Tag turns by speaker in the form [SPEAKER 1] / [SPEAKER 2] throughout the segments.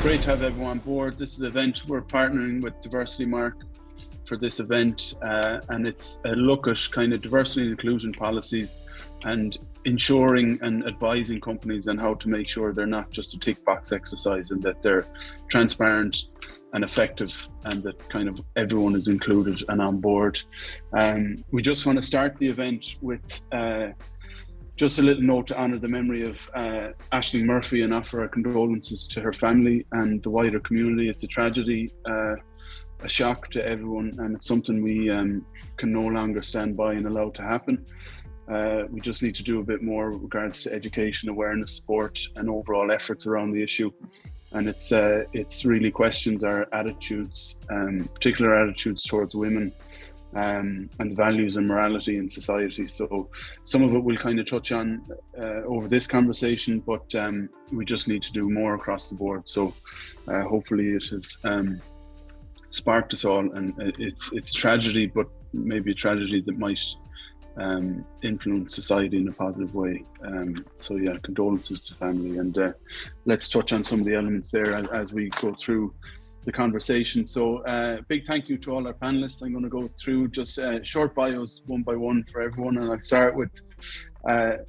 [SPEAKER 1] Great to have everyone on board. This is an event we're partnering with Diversity Mark for this event, and it's a look at kind of diversity and inclusion policies and ensuring and advising companies on how to make sure they're not just a tick box exercise and that they're transparent and effective and that kind of everyone is included and on board. We just want to start the event with just a little note to honour the memory of Nuala Murphy and offer our condolences to her family and the wider community. It's a tragedy, a shock to everyone, and it's something we can no longer stand by and allow to happen. We just need to do a bit more with regards to education, awareness, support, and overall efforts around the issue. And it's really questions our attitudes, particular attitudes towards women, and the values and morality in society. So some of it we'll kind of touch on over this conversation, but we just need to do more across the board. So hopefully it has sparked us all, and it's a tragedy, but maybe a tragedy that might influence society in a positive way. So yeah, condolences to family, and let's touch on some of the elements there as we go through the conversation. So big thank you to all our panelists. I'm going to go through just short bios one by one for everyone, and I'll start with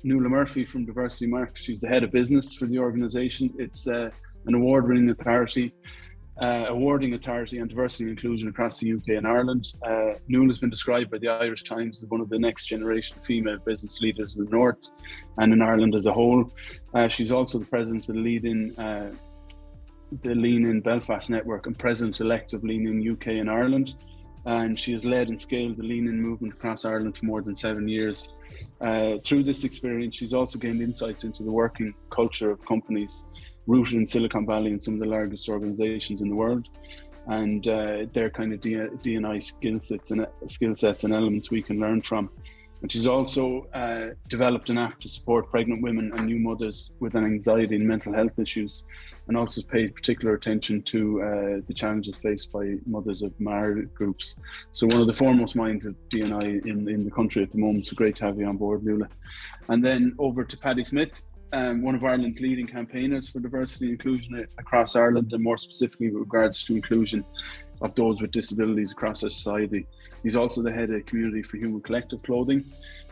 [SPEAKER 1] Nuala Murphy from Diversity Mark. She's the head of business for the organisation. It's an award-winning authority, awarding authority on diversity and inclusion across the UK and Ireland. Nuala has been described by the Irish Times as one of the next generation female business leaders in the North and in Ireland as a whole. She's also the president of the Lean In Belfast network and president-elect of Lean In UK and Ireland, and she has led and scaled the Lean In movement across Ireland for more than 7 years. Through this experience, she's also gained insights into the working culture of companies rooted in Silicon Valley and some of the largest organizations in the world, and their kind of D&I skill sets and elements we can learn from. And she's also developed an app to support pregnant women and new mothers with anxiety and mental health issues, and also paid particular attention to the challenges faced by mothers of married groups. So one of the foremost minds of D&I in the country at the moment. So great to have you on board, Nuala. And then over to Paddy Smyth, one of Ireland's leading campaigners for diversity and inclusion across Ireland, and more specifically with regards to inclusion of those with disabilities across our society. He's also the head of Community for Human Collective Clothing,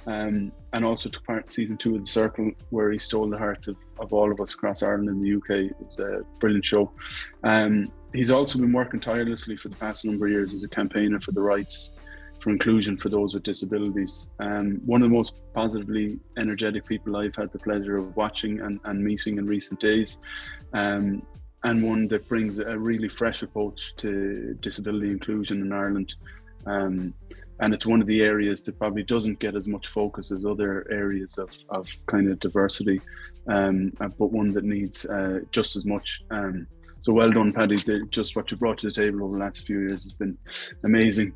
[SPEAKER 1] and also took part in season 2 of The Circle, where he stole the hearts of all of us across Ireland and the UK. It was a brilliant show. He's also been working tirelessly for the past number of years as a campaigner for the rights for inclusion for those with disabilities. One of the most positively energetic people I've had the pleasure of watching and meeting in recent days, and one that brings a really fresh approach to disability inclusion in Ireland. And it's one of the areas that probably doesn't get as much focus as other areas of kind of diversity, but one that needs just as much. So well done, Paddy. Just what you brought to the table over the last few years has been amazing.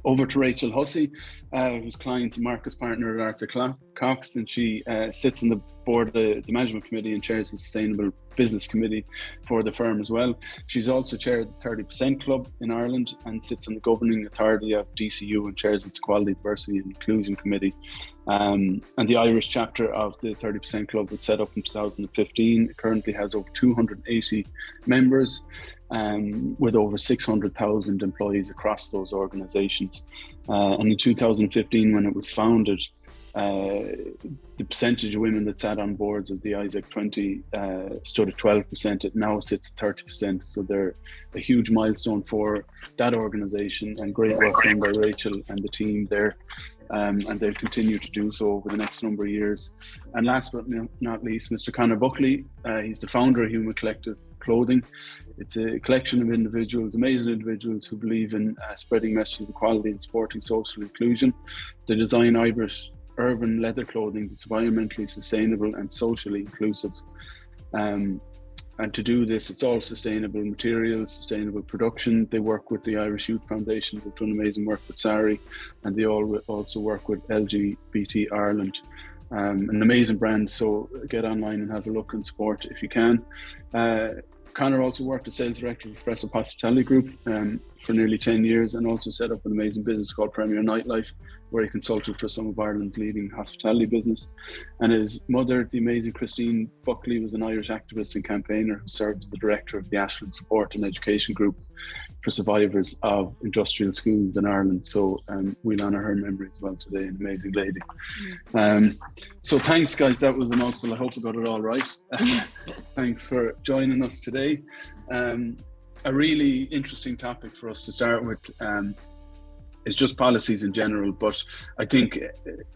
[SPEAKER 1] Over to Rachel Hussey, who's client and markets partner at Arthur Cox, and she sits on the board of the management committee and chairs the sustainable business committee for the firm as well. She's also chaired the 30% Club in Ireland and sits on the governing authority of DCU and chairs its Equality, Diversity and Inclusion Committee. And the Irish chapter of the 30% Club was set up in 2015. It currently has over 280 members, with over 600,000 employees across those organisations. And in 2015, when it was founded, the percentage of women that sat on boards of the ISAC 20 stood at 12%. It now sits at 30%. So they're a huge milestone for that organisation, and great work done by Rachel and the team there. And they'll continue to do so over the next number of years. And last but not least, Mr. Conor Buckley. He's the founder of Human Collective Clothing. It's a collection of individuals, amazing individuals who believe in spreading messages of equality and supporting social inclusion. They design Irish urban leather clothing that's environmentally sustainable and socially inclusive. And to do this, it's all sustainable materials, sustainable production. They work with the Irish Youth Foundation. They've done amazing work with SARI, and they also work with LGBT Ireland. An amazing brand, so get online and have a look and support if you can. Conor also worked as sales director for Progressive Hospitality Group. for nearly 10 years, and also set up an amazing business called Premier Nightlife, where he consulted for some of Ireland's leading hospitality business. And his mother, the amazing Conor Buckley, was an Irish activist and campaigner who served as the director of the Ashland Support and Education Group for survivors of industrial schools in Ireland. So we'll honour her memory as well today, an amazing lady. So thanks, guys. That was a mouthful. I hope I got it all right. Thanks for joining us today. A really interesting topic for us to start with is just policies in general, but I think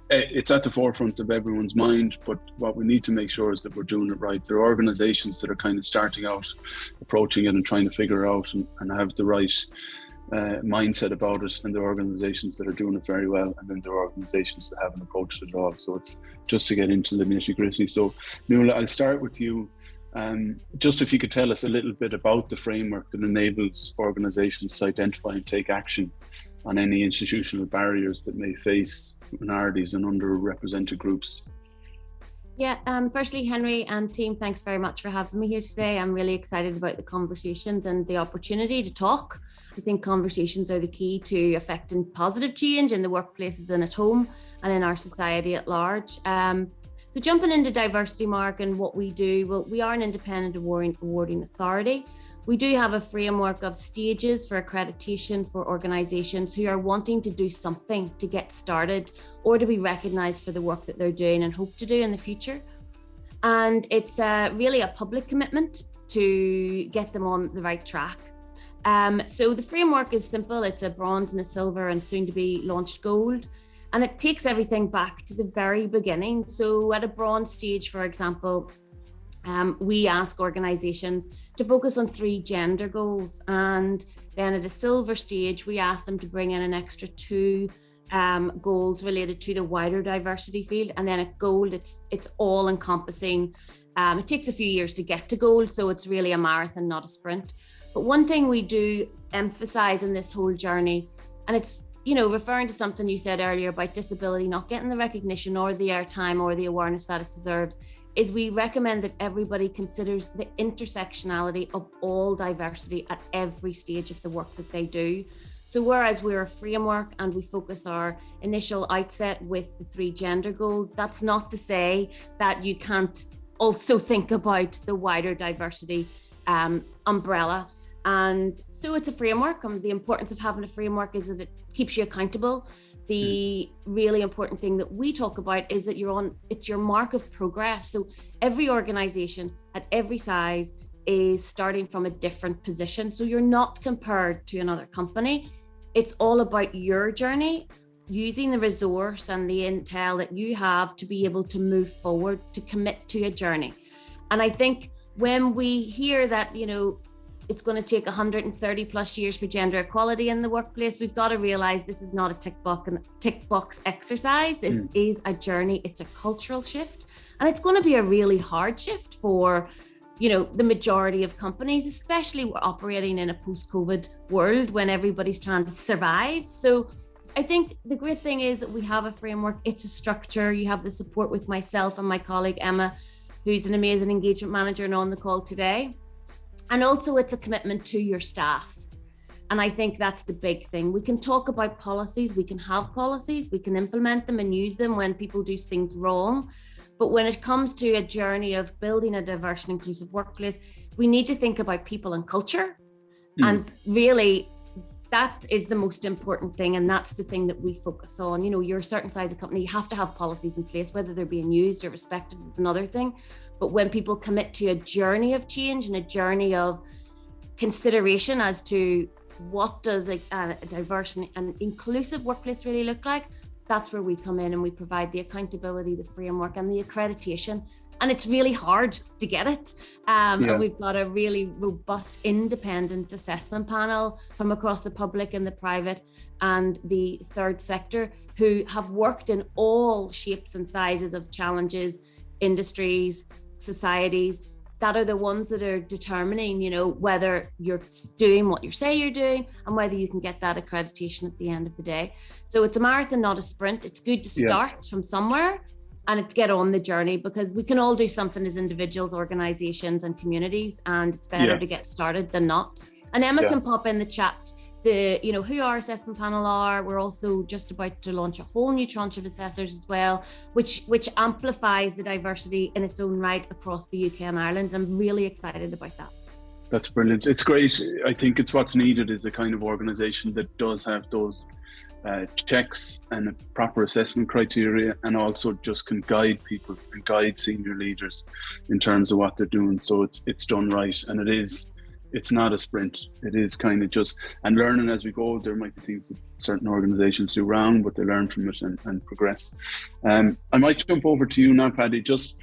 [SPEAKER 1] it's at the forefront of everyone's mind. But what we need to make sure is that we're doing it right. There are organisations that are kind of starting out, approaching it and trying to figure out and have the right mindset about it, and there are organisations that are doing it very well, and then there are organisations that haven't approached it at all. So it's just to get into the nitty-gritty. So Nuala, I'll start with you. Just if you could tell us a little bit about the framework that enables organisations to identify and take action on any institutional barriers that may face minorities and underrepresented groups.
[SPEAKER 2] Yeah, firstly, Henry and team, thanks very much for having me here today. I'm really excited about the conversations and the opportunity to talk. I think conversations are the key to effecting positive change in the workplaces and at home and in our society at large. So jumping into diversity, Mark, and what we do, well, we are an independent awarding authority. We do have a framework of stages for accreditation for organisations who are wanting to do something to get started or to be recognised for the work that they're doing and hope to do in the future. And it's really a public commitment to get them on the right track. So the framework is simple. It's a bronze and a silver and soon to be launched gold. And it takes everything back to the very beginning. So at a bronze stage, for example, we ask organisations to focus on 3 gender goals. And then at a silver stage, we ask them to bring in an extra 2 goals related to the wider diversity field. And then at gold, it's all encompassing. It takes a few years to get to gold, so it's really a marathon, not a sprint. But one thing we do emphasise in this whole journey, and it's, you know, referring to something you said earlier about disability not getting the recognition or the airtime or the awareness that it deserves, is we recommend that everybody considers the intersectionality of all diversity at every stage of the work that they do. So whereas we're a framework and we focus our initial outset with the 3 gender goals, that's not to say that you can't also think about the wider diversity umbrella. And so it's a framework, and the importance of having a framework is that it keeps you accountable. The really important thing that we talk about is that it's your mark of progress. So every organization at every size is starting from a different position. So you're not compared to another company. It's all about your journey, using the resource and the intel that you have to be able to move forward, to commit to a journey. And I think when we hear that, you know, it's going to take 130 plus years for gender equality in the workplace, we've got to realize this is not a tick box exercise. This is a journey. It's a cultural shift, and it's going to be a really hard shift for, you know, the majority of companies, especially we're operating in a post-COVID world when everybody's trying to survive. So I think the great thing is that we have a framework. It's a structure. You have the support with myself and my colleague Emma, who's an amazing engagement manager and on the call today. And also it's a commitment to your staff. And I think that's the big thing. We can talk about policies, we can have policies, we can implement them and use them when people do things wrong. But when it comes to a journey of building a diverse and inclusive workplace, we need to think about people and culture. And really, that is the most important thing. And that's the thing that we focus on. You know, you're a certain size of company, you have to have policies in place, whether they're being used or respected is another thing. But when people commit to a journey of change and a journey of consideration as to what does a diverse and inclusive workplace really look like, that's where we come in and we provide the accountability, the framework and the accreditation. And it's really hard to get it. And we've got a really robust independent assessment panel from across the public and the private and the third sector who have worked in all shapes and sizes of challenges, industries, societies, that are the ones that are determining, you know, whether you're doing what you say you're doing and whether you can get that accreditation at the end of the day. So it's a marathon, not a sprint. It's good to start from somewhere and it's get on the journey, because we can all do something as individuals, organizations and communities, and it's better to get started than not. And Emma can pop in the chat who our assessment panel are. We're also just about to launch a whole new tranche of assessors as well, which amplifies the diversity in its own right across the UK and Ireland. I'm really excited about that.
[SPEAKER 1] That's brilliant. It's great. I think it's what's needed is a kind of organisation that does have those checks and a proper assessment criteria, and also just can guide people and guide senior leaders in terms of what they're doing. So it's done right, and it's not a sprint. It is kind of just, and learning as we go. There might be things that certain organisations do wrong, but they learn from it and progress. I might jump over to you now, Paddy. Just,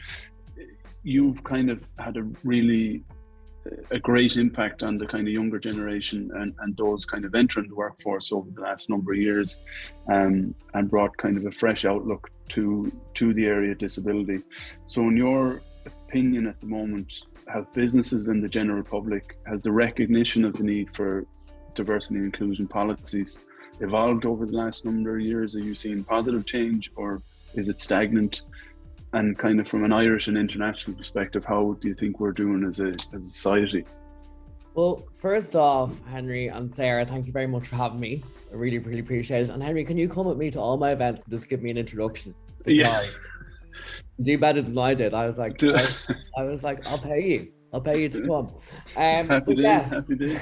[SPEAKER 1] you've kind of had a great impact on the kind of younger generation and those kind of entering the workforce over the last number of years, and brought kind of a fresh outlook to the area of disability. So in your opinion at the moment, have businesses and the general public, has the recognition of the need for diversity and inclusion policies evolved over the last number of years? Are you seeing positive change, or is it stagnant? And kind of from an Irish and international perspective, how do you think we're doing as a society?
[SPEAKER 3] Well, first off, Henry and Sarah, thank you very much for having me. I really, really appreciate it. And Henry, can you come with me to all my events and just give me an introduction? Because
[SPEAKER 1] yeah.
[SPEAKER 3] Do better than I did. I was like, I'll pay you to come.
[SPEAKER 1] Happy day.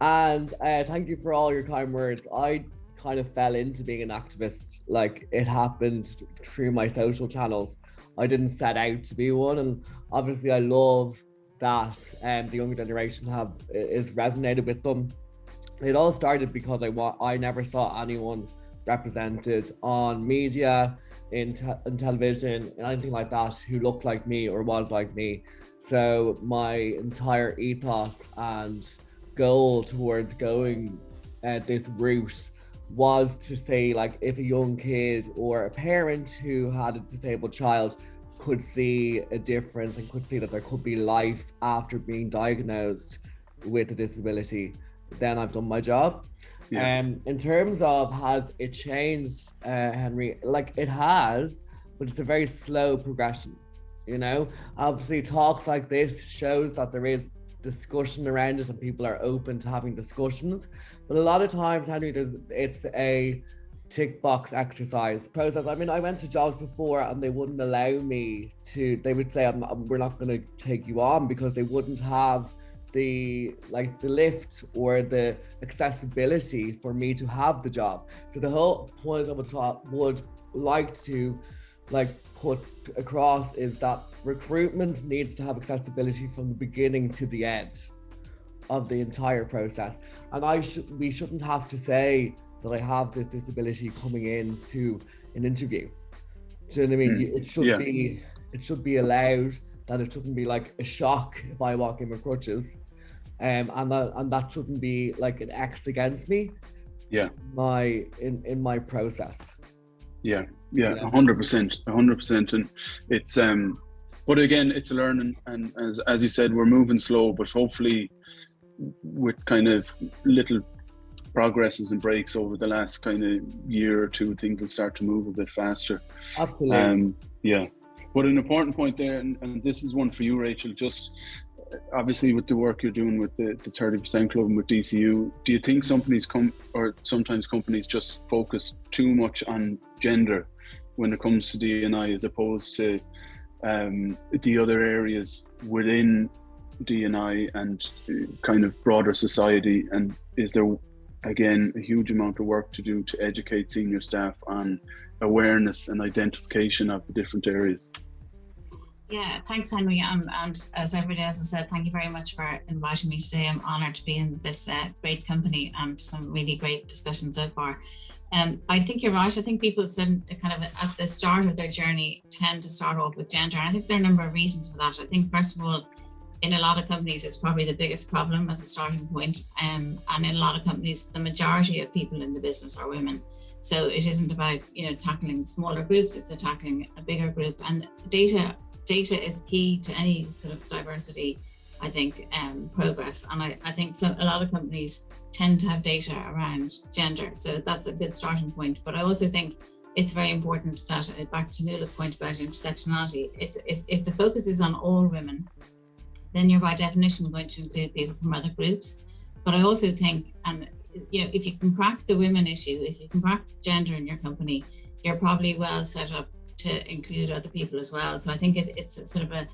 [SPEAKER 3] And thank you for all your kind words. I kind of fell into being an activist. Like, it happened through my social channels. I didn't set out to be one, and obviously I love that the younger generation is resonated with them. It all started because I never saw anyone represented on media, in television, and anything like that who looked like me or was like me. So my entire ethos and goal towards going this route was to say, like, if a young kid or a parent who had a disabled child could see a difference and could see that there could be life after being diagnosed with a disability, then I've done my job. Yeah. In terms of has it changed, Henry, like, it has, but it's a very slow progression. Obviously talks like this shows that there is discussion around it and people are open to having discussions, but a lot of times, Henry, it's a tick box exercise process. I mean, I went to jobs before and they wouldn't allow me to, they would say, we're not going to take you on, because they wouldn't have the lift or the accessibility for me to have the job. So the whole point I would like to put across is that recruitment needs to have accessibility from the beginning to the end of the entire process. And we shouldn't have to say that I have this disability coming into an interview. Do you know what I mean? It should be allowed, that it shouldn't be like a shock if I walk in with crutches, and that shouldn't be like an X against me. Yeah. In my process.
[SPEAKER 1] Yeah, 100%, and it's but again, it's learning, and as you said, we're moving slow, but hopefully with kind of little progresses and breaks over the last kind of year or two, things will start to move a bit faster.
[SPEAKER 3] Absolutely.
[SPEAKER 1] Yeah, but an important point there, and this is one for you, Rachel, just obviously with the work you're doing with the 30% Club and with DCU, do you think sometimes companies just focus too much on gender when it comes to D&I as opposed to the other areas within D&I and kind of broader society? And is there, again, a huge amount of work to do to educate senior staff on awareness and identification of the different areas?
[SPEAKER 4] Yeah, thanks, Henry. And as everybody else has said, thank you very much for inviting me today. I'm honoured to be in this great company and some really great discussions so far. I think you're right. I think people kind of at the start of their journey tend to start off with gender. And I think there are a number of reasons for that. I think, first of all, in a lot of companies, it's probably the biggest problem as a starting point. And in a lot of companies, the majority of people in the business are women. So it isn't about, tackling smaller groups, it's tackling a bigger group. And data is key to any sort of diversity, I think, progress. And I think a lot of companies tend to have data around gender. So that's a good starting point. But I also think it's very important that, back to Nuala's point about intersectionality, if the focus is on all women, then you're by definition going to include people from other groups. But I also think, and if you can crack the women issue, if you can crack gender in your company, you're probably well set up to include other people as well. So I think it's a sort of a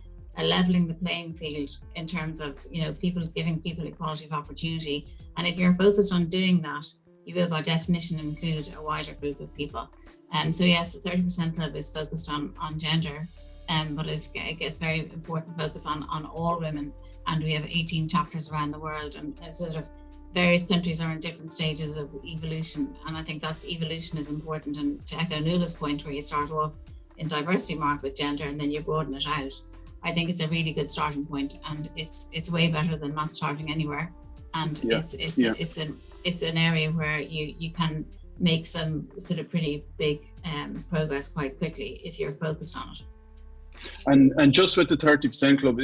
[SPEAKER 4] leveling the playing field in terms of, giving people equality of opportunity. And if you're focused on doing that, you will by definition include a wider group of people. So yes, the 30% Club is focused on gender, but it's very important focus on all women. And we have 18 chapters around the world, and sort of various countries are in different stages of evolution. And I think that evolution is important. And to echo Nuala's point, where you start off in diversity mark with gender and then you broaden it out, I think it's a really good starting point, and it's way better than not starting anywhere. And it's an area where you can make some sort of pretty big progress quite quickly if you're focused on it.
[SPEAKER 1] And just with the 30% Club,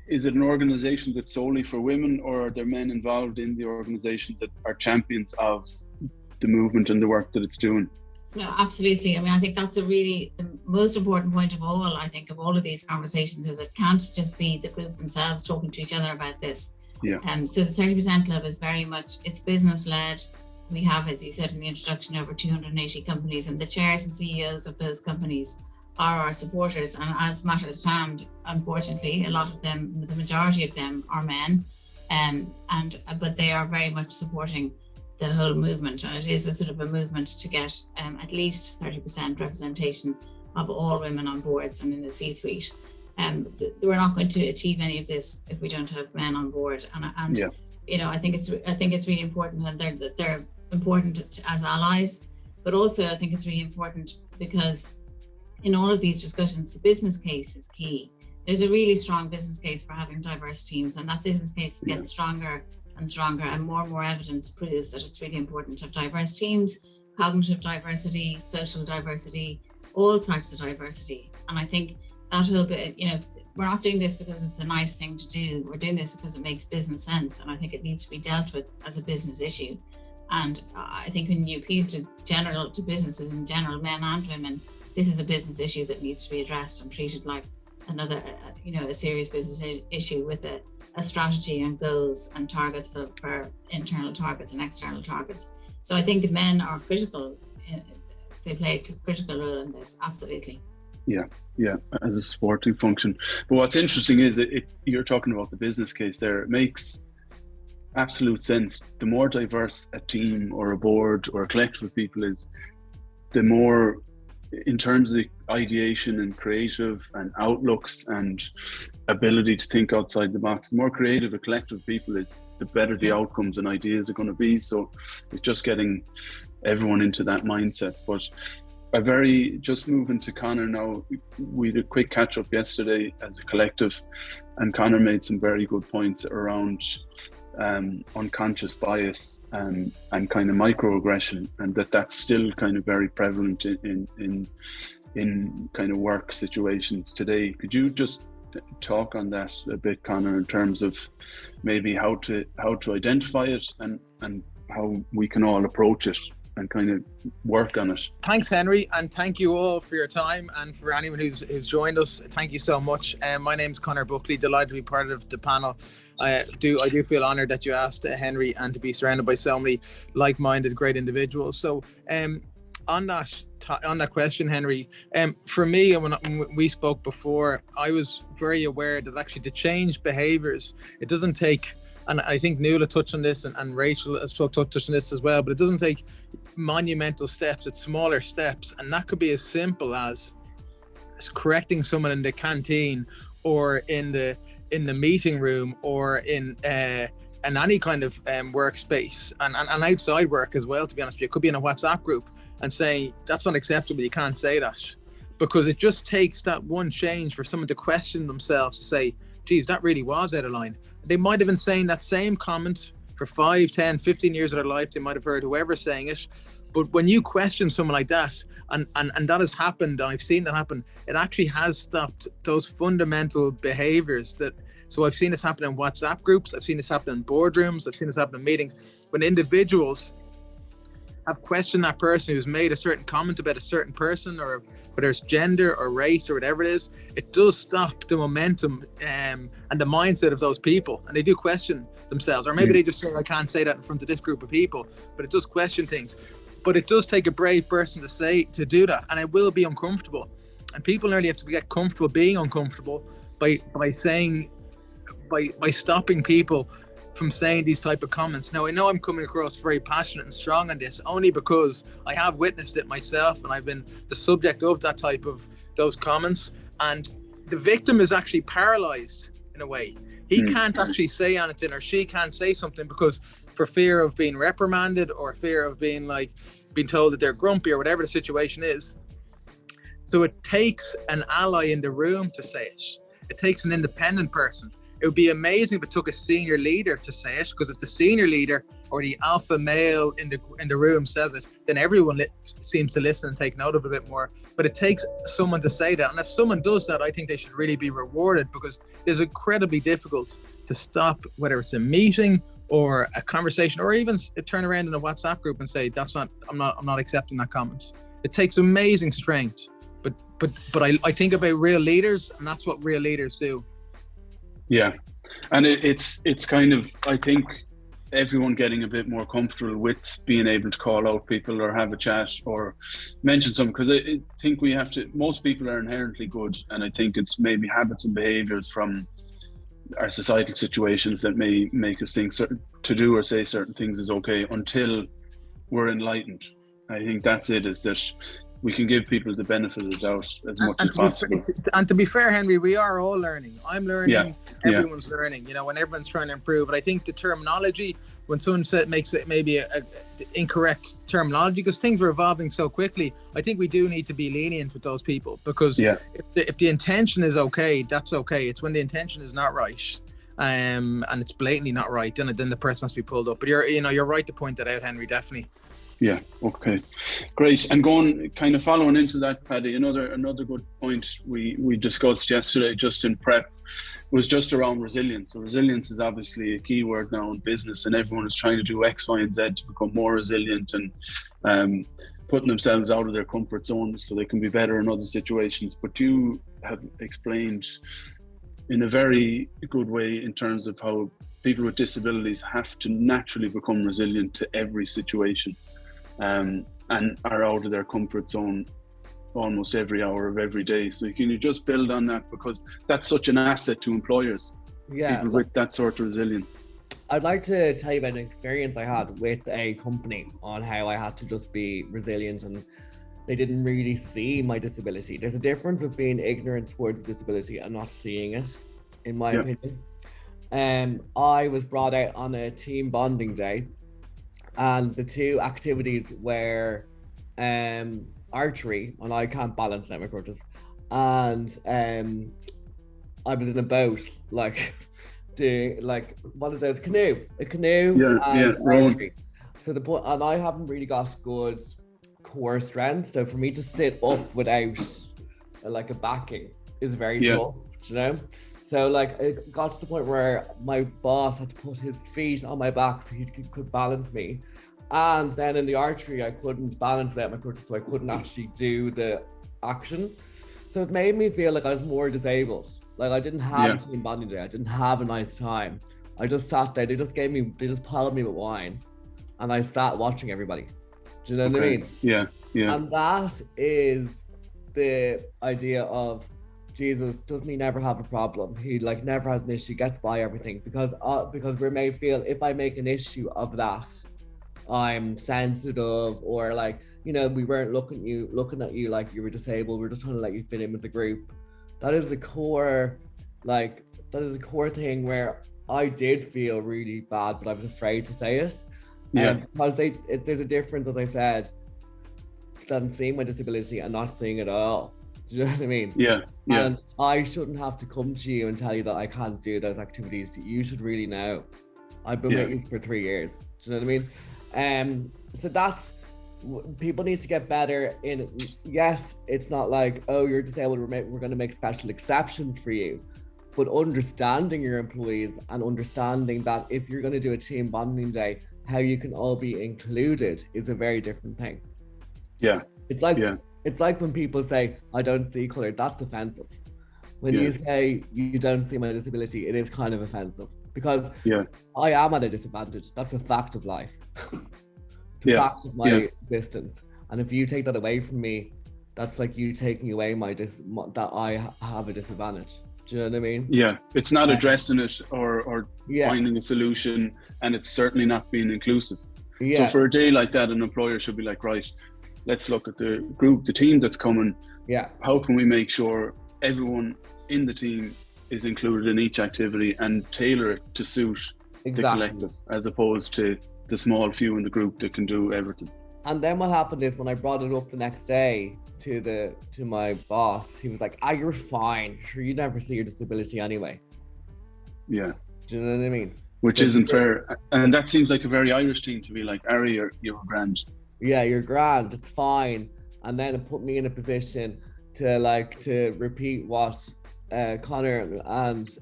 [SPEAKER 1] is it an organization that's solely for women, or are there men involved in the organization that are champions of the movement and the work that it's doing?
[SPEAKER 4] No, absolutely. I mean, I think that's the most important point of all, I think, of all of these conversations, is it can't just be the group themselves talking to each other about this.
[SPEAKER 1] Yeah.
[SPEAKER 4] So the 30% Club is very much, it's business led. We have, as you said in the introduction, over 280 companies, and the chairs and CEOs of those companies are our supporters. And as matters stand, unfortunately, a lot of them, the majority of them are men, but they are very much supporting the whole movement. And it is a sort of a movement to get at least 30% representation of all women on boards and in the C-suite. We're not going to achieve any of this if we don't have men on board. And I think it's really important, and they're important as allies, but also I think it's really important because in all of these discussions, the business case is key. There's a really strong business case for having diverse teams, and that business case gets stronger and stronger, and more evidence proves that it's really important to have diverse teams, cognitive diversity, social diversity, all types of diversity. And I think that whole bit, we're not doing this because it's a nice thing to do. We're doing this because it makes business sense, and I think it needs to be dealt with as a business issue. And I think when you appeal to businesses in general, men and women, this is a business issue that needs to be addressed and treated like another, a serious business issue with a strategy and goals and targets for internal targets and external targets. So I think men are critical. They play a critical role in this, absolutely. Yeah, as a supporting function. But what's interesting is you're talking about the business case there. It makes absolute sense. The more diverse a team or a board or a collective of people is, the more, in terms of the ideation and creative and outlooks and ability to think outside the box, the more creative a collective of people is, the better the outcomes and ideas are going to be. So it's just getting everyone into that mindset. But just moving to Conor now, we did a quick catch up yesterday as a collective, and Conor made some very good points around unconscious bias and kind of microaggression, and that's still kind of very prevalent in kind of work situations today. Could you just talk on that a bit, Conor, in terms of maybe how to identify it and how we can all approach it and kind of work on it?
[SPEAKER 5] Thanks, Henry, and thank you all for your time, and for anyone who's joined us, thank you so much. My name's Conor Buckley, delighted to be part of the panel. I do feel honoured that you asked, Henry, and to be surrounded by so many like-minded great individuals. So on that question, Henry, for me, when we spoke before, I was very aware that actually to change behaviours, it doesn't take, and I think Nuala touched on this, and Rachel has touched on this as well, but it doesn't take monumental steps, it's smaller steps. And that could be as simple as correcting someone in the canteen, or in the meeting room, or in any kind of workspace, and outside work as well, to be honest with you. It could be in a WhatsApp group, and say, that's not acceptable, you can't say that. Because it just takes that one change for someone to question themselves, to say, geez, that really was out of line. They might have been saying that same comment for 5, 10, 15 years of their life. They might have heard whoever saying it. But when you question someone like that, and that has happened, and I've seen that happen, it actually has stopped those fundamental behaviors so I've seen this happen in WhatsApp groups, I've seen this happen in boardrooms, I've seen this happen in meetings, when individuals have questioned that person who's made a certain comment about a certain person, or whether it's gender or race or whatever it is, it does stop the momentum and the mindset of those people, and they do question themselves, or maybe they just say, I can't say that in front of this group of people, but it does question things. But it does take a brave person to do that, and it will be uncomfortable, and people nearly have to get comfortable being uncomfortable by stopping people from saying these type of comments. Now, I know I'm coming across very passionate and strong on this, only because I have witnessed it myself, and I've been the subject of that type of those comments, and the victim is actually paralyzed in a way. He can't actually say anything, or she can't say something, because for fear of being reprimanded, or fear of being told that they're grumpy, or whatever the situation is. So it takes an ally in the room to say it. It takes an independent person. It would be amazing if it took a senior leader to say it, because if the senior leader or the alpha male in the room says it, then everyone seems to listen and take note of it a bit more. But it takes someone to say that, and if someone does that, I think they should really be rewarded, because it's incredibly difficult to stop, whether it's a meeting or a conversation, or even turn around in a WhatsApp group and say, I'm not accepting that comment. It takes amazing strength, but I think about real leaders, and that's what real leaders do.
[SPEAKER 1] Yeah, and it's kind of, I think, everyone getting a bit more comfortable with being able to call out people, or have a chat, or mention something, because I think most people are inherently good, and I think it's maybe habits and behaviours from our societal situations that may make us think to do or say certain things is okay, until we're enlightened. I think that's it, is that we can give people the benefit of the doubt as much as possible.
[SPEAKER 5] And to be fair, Henry, we are all learning. I'm learning. Everyone's learning. When everyone's trying to improve. But I think the terminology, when someone makes it maybe a incorrect terminology, because things are evolving so quickly, I think we do need to be lenient with those people, because if the intention is okay, that's okay. It's when the intention is not right, and it's blatantly not right, then the person has to be pulled up. But you're right to point that out, Henry, definitely.
[SPEAKER 1] Yeah, okay, great. And following into that, Paddy, another good point we discussed yesterday, just in prep, was just around resilience. So resilience is obviously a key word now in business, and everyone is trying to do X, Y, and Z to become more resilient, and putting themselves out of their comfort zone so they can be better in other situations. But you have explained in a very good way in terms of how people with disabilities have to naturally become resilient to every situation. And are out of their comfort zone almost every hour of every day. So can you just build on that, because that's such an asset to employers, people with that sort of resilience?
[SPEAKER 3] I'd like to tell you about an experience I had with a company on how I had to just be resilient, and they didn't really see my disability. There's a difference of being ignorant towards disability and not seeing it, in my opinion. I was brought out on a team bonding day, and the two activities were archery, and I can't balance now, my crutches, and I was in a boat, doing one of those canoe and archery. So and I haven't really got good core strength, so for me to sit up without a backing is very tough, So it got to the point where my boss had to put his feet on my back so he could balance me. And then in the archery, I couldn't balance without my crutches, so I couldn't actually do the action. So it made me feel like I was more disabled. I didn't have a team bonding day. I didn't have a nice time. I just sat there. They just piled me with wine, and I sat watching everybody. Do you know what I mean?
[SPEAKER 1] Yeah.
[SPEAKER 3] And that is the idea of Jesus. Doesn't he never have a problem? He never has an issue, gets by everything, because we may feel if I make an issue of that, I'm sensitive, or we weren't looking at you like you were disabled. We're just trying to let you fit in with the group. That is the core, thing where I did feel really bad, but I was afraid to say it. Because there's a difference, as I said, than seeing my disability and not seeing it at all. Do you know what I mean?
[SPEAKER 1] Yeah.
[SPEAKER 3] And I shouldn't have to come to you and tell you that I can't do those activities. You should really know. I've been with you for 3 years. Do you know what I mean? So that's, people need to get better in. Yes, it's not you're disabled, we're going to make special exceptions for you. But understanding your employees and understanding that if you're going to do a team bonding day, how you can all be included is a very different thing.
[SPEAKER 1] Yeah.
[SPEAKER 3] It's like when people say, I don't see color, that's offensive. When you say you don't see my disability, it is kind of offensive, because I am at a disadvantage. That's a fact of life. It's a fact of my existence. And if you take that away from me, that's like you taking away that I have a disadvantage. Do you know what I mean?
[SPEAKER 1] Yeah, it's not addressing it or finding a solution, and it's certainly not being inclusive. So for a day like that, an employer should be like, right, let's look at the team that's coming.
[SPEAKER 3] Yeah.
[SPEAKER 1] How can we make sure everyone in the team is included in each activity and tailor it to suit the collective, as opposed to the small few in the group that can do everything.
[SPEAKER 3] And then what happened is, when I brought it up the next day to my boss, he was like, you're fine. Sure, you never see your disability anyway. Yeah. Do you know what I mean?
[SPEAKER 1] Which isn't fair. And that seems like a very Irish thing, to be like, Ari, you're grand.
[SPEAKER 3] Yeah, you're grand, it's fine. And then it put me in a position to repeat what Conor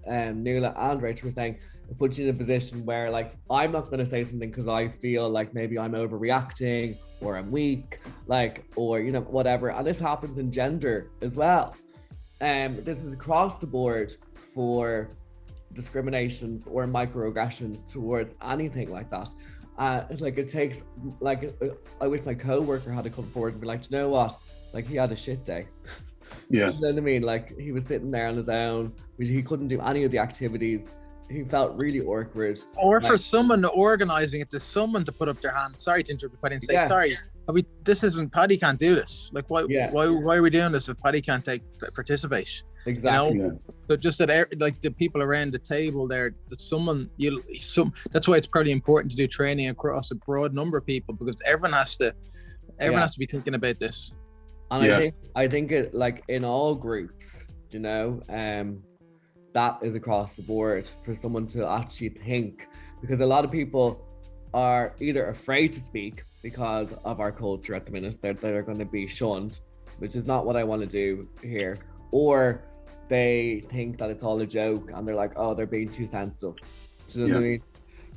[SPEAKER 3] and Nuala and Rachel were saying. It puts you in a position where, like, I'm not going to say something because I feel like maybe I'm overreacting or I'm weak, like, or, you know, whatever. And this happens in gender as well. This is across the board for discriminations or microaggressions towards anything like that. It's like, it takes, like, I wish my co-worker had to come forward and be like, you know what, like, he had a shit day.
[SPEAKER 1] Yeah.
[SPEAKER 3] Do you know what I mean? Like, he was sitting there on his own, he couldn't do any of the activities. He felt really awkward.
[SPEAKER 5] Or for someone organising it, there's someone to put up their hand. Sorry to interrupt, Paddy, and say, sorry, Paddy can't do this. Like, why are we doing this if Paddy can't participate?
[SPEAKER 3] Exactly.
[SPEAKER 5] You know? So just that, like, the people around the table there, that that's why it's probably important to do training across a broad number of people, because everyone has to be thinking about this.
[SPEAKER 3] And I think it, like, in all groups, you know, that is across the board for someone to actually think, because a lot of people are either afraid to speak because of our culture at the minute, they're going to be shunned, which is not what I want to do here, or they think that it's all a joke and they're like, oh, they're being too sensitive. Do you know what I mean?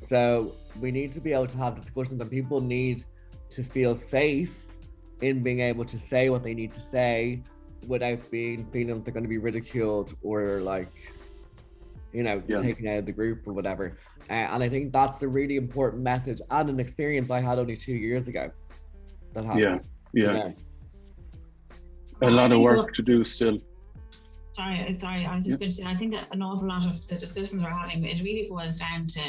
[SPEAKER 3] So we need to be able to have discussions, and people need to feel safe in being able to say what they need to say without feeling like they're going to be ridiculed or, like, you know, taken out of the group or whatever. And I think that's a really important message, and an experience I had only 2 years ago that happened.
[SPEAKER 1] A lot of work to do still.
[SPEAKER 4] Sorry, I was just going to say, I think that an awful lot of the discussions we're having, it really boils down to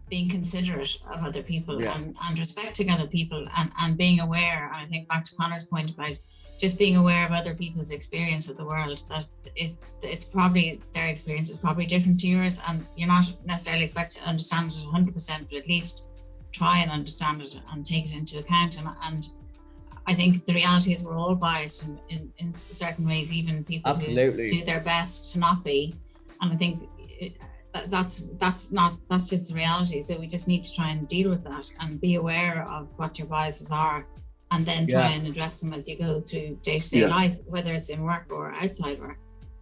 [SPEAKER 4] being considerate of other people and respecting other people and being aware. And I think back to Conor's point about just being aware of other people's experience of the world, that it's probably, their experience is probably different to yours, and you're not necessarily expected to understand it 100%, but at least try and understand it and take it into account. And I think the reality is we're all biased in certain ways, even people who do their best to not be. And I think that's just the reality. So we just need to try and deal with that and be aware of what your biases are, and then try and address them as you go through day-to-day life, whether it's in work or outside work.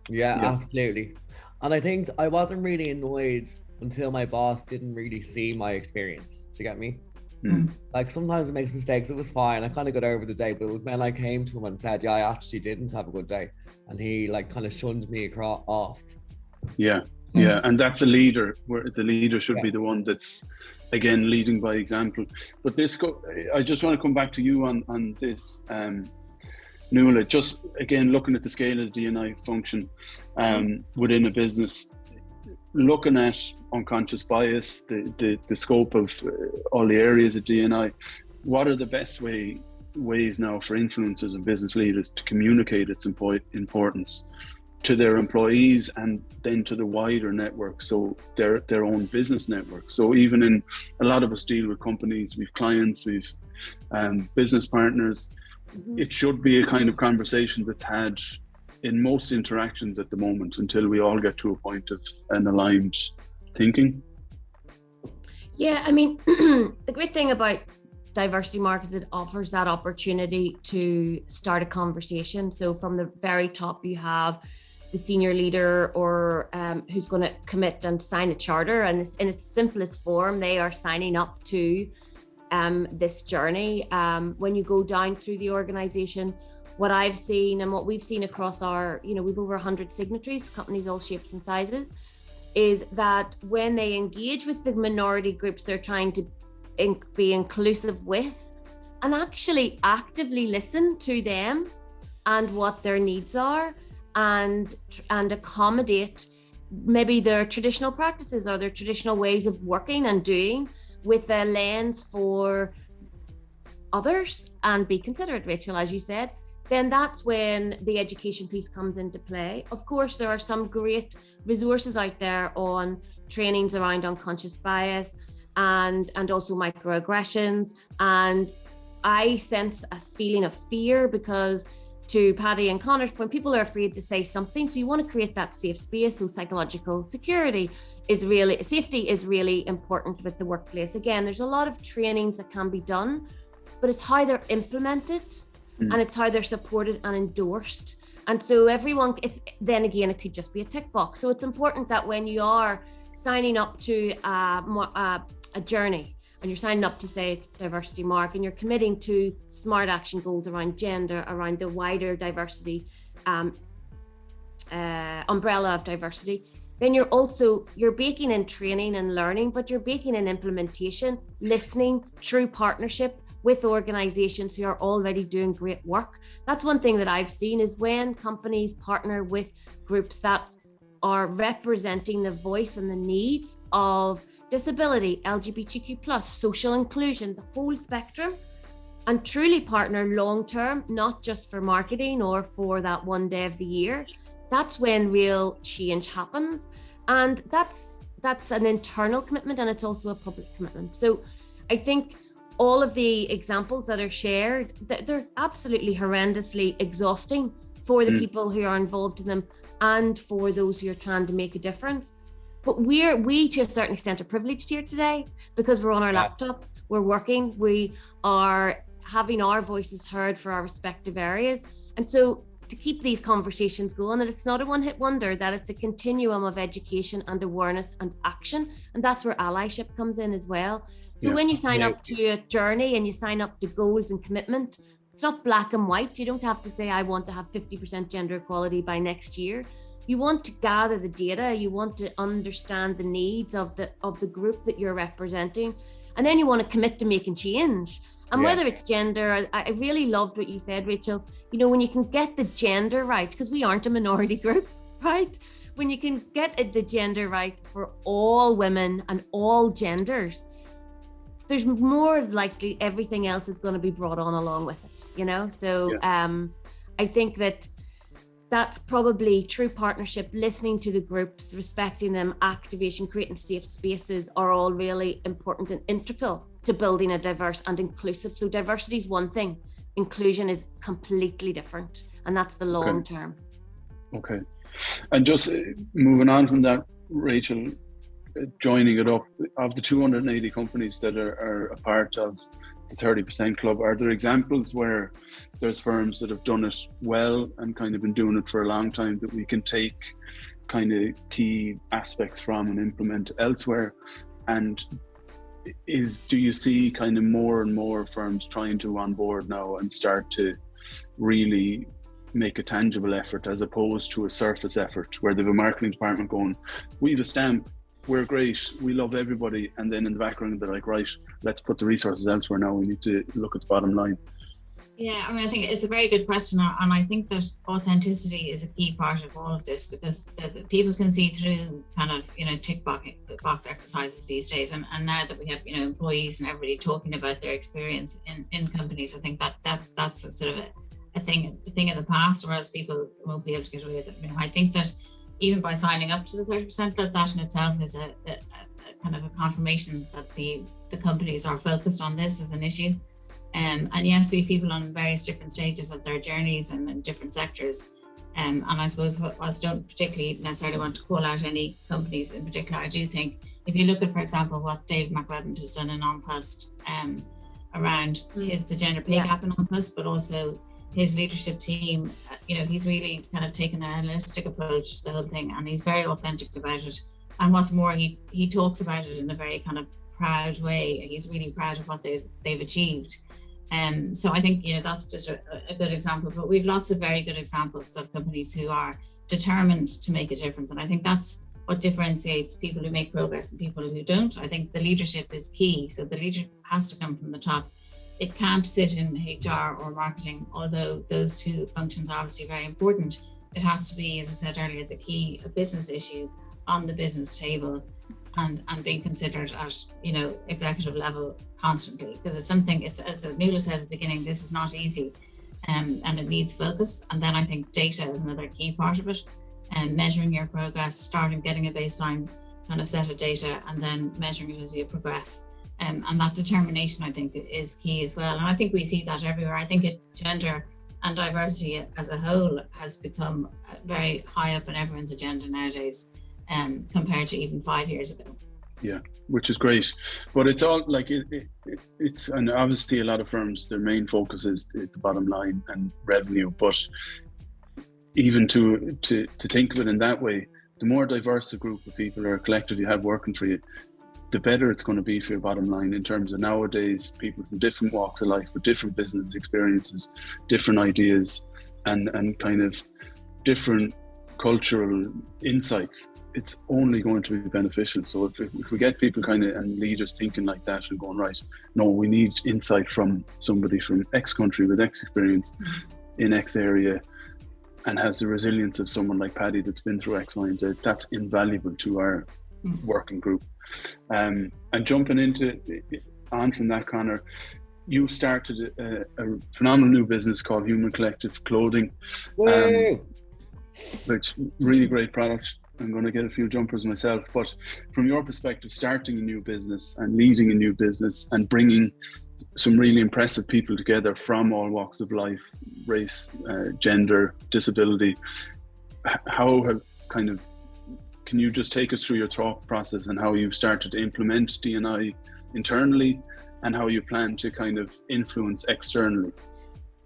[SPEAKER 3] Absolutely. And I think I wasn't really annoyed until my boss didn't really see my experience. Do you get me? Like, sometimes it makes mistakes. It was fine, I kind of got over the day, but it was when I came to him and said, I actually didn't have a good day, and he, like, kind of shunned me off.
[SPEAKER 1] And that's a leader, where the leader should be the one that's, again, leading by example. But I just want to come back to you on this, Nuala, just again looking at the scale of the D&I function within a business, looking at unconscious bias, the scope of all the areas of D&I, what are the best ways now for influencers and business leaders to communicate its importance to their employees and then to the wider network, so their own business network? So even in, a lot of us deal with companies, we've clients, we've business partners. It should be a kind of conversation that's had in most interactions at the moment, until we all get to a point of an aligned thinking.
[SPEAKER 2] Yeah, I mean, the great thing about diversity markets, it offers that opportunity to start a conversation. So from the very top, you have the senior leader or who's going to commit and sign a charter, and in its simplest form, they are signing up to this journey. When you go down through the organization, what I've seen and what we've seen across our, we've over 100 signatories, companies all shapes and sizes, is that when they engage with the minority groups they're trying to be inclusive with, and actually actively listen to them and what their needs are, and accommodate maybe their traditional practices or their traditional ways of working and doing with a lens for others, and be considerate, Rachel, as you said, then that's when the education piece comes into play. Of course, there are some great resources out there on trainings around unconscious bias and also microaggressions. And I sense a feeling of fear because, to Paddy and Conor's point, people are afraid to say something. So you want to create that safe space. So psychological safety is really important with the workplace. Again, there's a lot of trainings that can be done, but it's how they're implemented and it's how they're supported and endorsed. And so everyone, it could just be a tick box. So it's important that when you are signing up to a journey, and you're signing up to, say, diversity mark, and you're committing to smart action goals around gender, around the wider diversity umbrella of diversity, then you're baking in training and learning, but you're baking in implementation, listening, true partnership with organizations who are already doing great work. That's one thing that I've seen, is when companies partner with groups that are representing the voice and the needs of disability, LGBTQ+, social inclusion, the whole spectrum, and truly partner long-term, not just for marketing or for that one day of the year, that's when real change happens. And that's an internal commitment, and it's also a public commitment. So I think all of the examples that are shared, they're absolutely horrendously exhausting for the people who are involved in them and for those who are trying to make a difference. But we to a certain extent are privileged here today because we're on our laptops, we're working, we are having our voices heard for our respective areas. And so to keep these conversations going, that it's not a one-hit wonder, that it's a continuum of education and awareness and action. And that's where allyship comes in as well. So when you sign up to a journey and you sign up to goals and commitment, it's not black and white. You don't have to say, I want to have 50% gender equality by next year. You want to gather the data, you want to understand the needs of the group that you're representing, and then you want to commit to making change. And whether it's gender, I really loved what you said, Rachel, when you can get the gender right, because we aren't a minority group, right? When you can get the gender right for all women and all genders, there's more likely everything else is going to be brought on along with it, So I think that's probably true partnership, listening to the groups, respecting them, activation, creating safe spaces are all really important and integral to building a diverse and inclusive. So diversity is one thing, inclusion is completely different, and that's the long term. Okay.
[SPEAKER 1] And just moving on from that, Rachel, joining it up, of the 280 companies that are a part of the 30% club, are there examples where there's firms that have done it well and kind of been doing it for a long time that we can take kind of key aspects from and implement elsewhere? And do you see kind of more and more firms trying to onboard now and start to really make a tangible effort as opposed to a surface effort where they have a marketing department going, we have a stamp, we're great, we love everybody, and then in the background they're like, right, let's put the resources elsewhere now, we need to look at the bottom line?
[SPEAKER 4] Yeah, I mean, I think it's a very good question, and I think that authenticity is a key part of all of this, because people can see through kind of, tick box exercises these days, and now that we have, employees and everybody talking about their experience in companies, I think that's a sort of a thing in the past, whereas people won't be able to get away with it. I think that even by signing up to the 30% club, that in itself is a kind of a confirmation that the companies are focused on this as an issue. And yes, we have people on various different stages of their journeys and in different sectors. And I suppose, whilst I don't particularly necessarily want to call out any companies in particular, I do think if you look at, for example, what Dave McRedmond has done in OnPlus around the gender pay gap in OnPlus, but also his leadership team, he's really kind of taken a holistic approach to the whole thing, and he's very authentic about it. And what's more, he talks about it in a very kind of proud way. He's really proud of what they've achieved. So I think, that's just a good example, but we've lots of very good examples of companies who are determined to make a difference. And I think that's what differentiates people who make progress and people who don't. I think the leadership is key. So the leadership has to come from the top. It can't sit in HR or marketing, although those two functions are obviously very important. It has to be, as I said earlier, the key, a business issue on the business table and being considered at, executive level constantly, because it's something, as Nuala said at the beginning, this is not easy, and it needs focus. And then I think data is another key part of it, and measuring your progress, starting getting a baseline kind of set of data and then measuring it as you progress. And that determination, I think, is key as well. And I think we see that everywhere. I think gender and diversity as a whole has become very high up on everyone's agenda nowadays, compared to even 5 years ago.
[SPEAKER 1] Yeah, which is great. But it's all like it's, and obviously a lot of firms, their main focus is the bottom line and revenue. But even to think of it in that way, the more diverse a group of people or a collective you have working for you, the better it's going to be for your bottom line, in terms of nowadays people from different walks of life with different business experiences, different ideas, and kind of different cultural insights. It's only going to be beneficial. So if we get people and leaders thinking like that and going, right, no, we need insight from somebody from X country with X experience in X area and has the resilience of someone like Paddy that's been through X, Y, and Z, that's invaluable to our working group. And jumping on from that, Conor, you started a phenomenal new business called Human Collective Clothing, which really great product. I'm going to get a few jumpers myself, but from your perspective, starting a new business and leading a new business and bringing some really impressive people together from all walks of life, race, gender, disability, can you just take us through your thought process and how you've started to implement D&I internally and how you plan to kind of influence externally?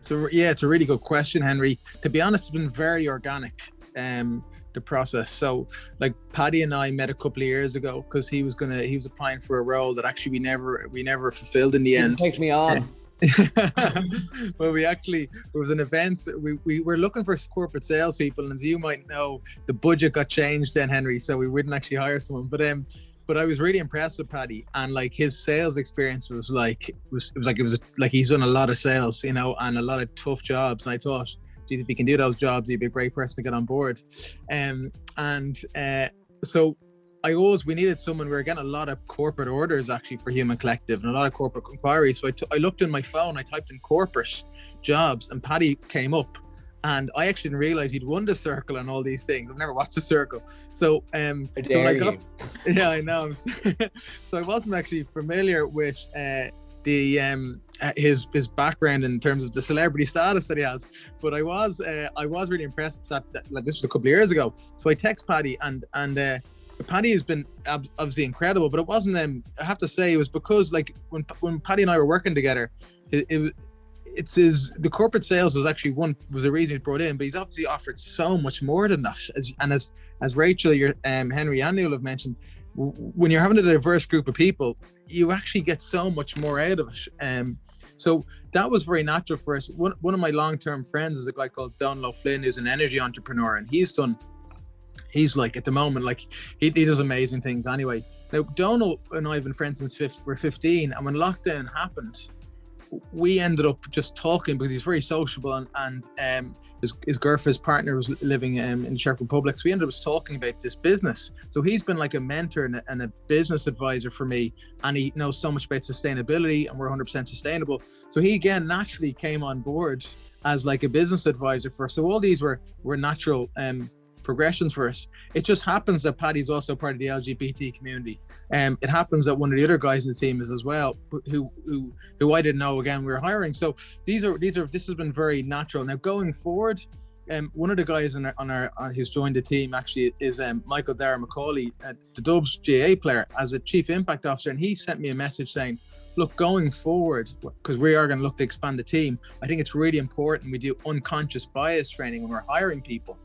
[SPEAKER 5] So yeah, it's a really good question, Henry. To be honest, it's been very organic, the process. So like Paddy and I met a couple of years ago because he was applying for a role that actually we never fulfilled in the end.
[SPEAKER 3] Take me on.
[SPEAKER 5] Well, it was an event. We were looking for corporate salespeople, and as you might know, the budget got changed then, Henry, so we wouldn't actually hire someone. But I was really impressed with Paddy, and like his sales experience was like he's done a lot of sales, and a lot of tough jobs. And I thought, geez, if he can do those jobs, he'd be a great person to get on board. So we needed someone. We were getting a lot of corporate orders actually for Human Collective and a lot of corporate inquiries. So I looked in my phone, I typed in corporate jobs, and Paddy came up. And I actually didn't realize he'd won the circle and all these things. I've never watched the circle. So yeah, I know. So I wasn't actually familiar with his background in terms of the celebrity status that he has. But I was really impressed that like this was a couple of years ago. So I text Paddy and Paddy has been obviously incredible, but it wasn't I have to say it was because like when Paddy and I were working together, the corporate sales was actually a reason he brought in, but he's obviously offered so much more than that. As Rachel, Henry and Nuala have mentioned, when you're having a diverse group of people, you actually get so much more out of it. So that was very natural for us. One of my long-term friends is a guy called Donald O'Flynn, who's an energy entrepreneur, and he's like at the moment, like he does amazing things anyway. Now, Donald and I have been friends since we're 15, and when lockdown happened, we ended up just talking because he's very sociable, and his girlfriend, his partner was living in the Czech Republic. So we ended up talking about this business. So he's been like a mentor and a business advisor for me, and he knows so much about sustainability, and we're 100% sustainable. So he again naturally came on board as like a business advisor for us. So all these were natural progressions for us. It just happens that Paddy's also part of the LGBT community. It happens that one of the other guys in the team is as well, who I didn't know, again, we were hiring. So this has been very natural. Now going forward, one of the guys who's joined the team actually is Michael Dara McCauley, the Dubs GA player, as a chief impact officer, and he sent me a message saying, look, going forward, because we are going to look to expand the team, I think it's really important we do unconscious bias training when we're hiring people.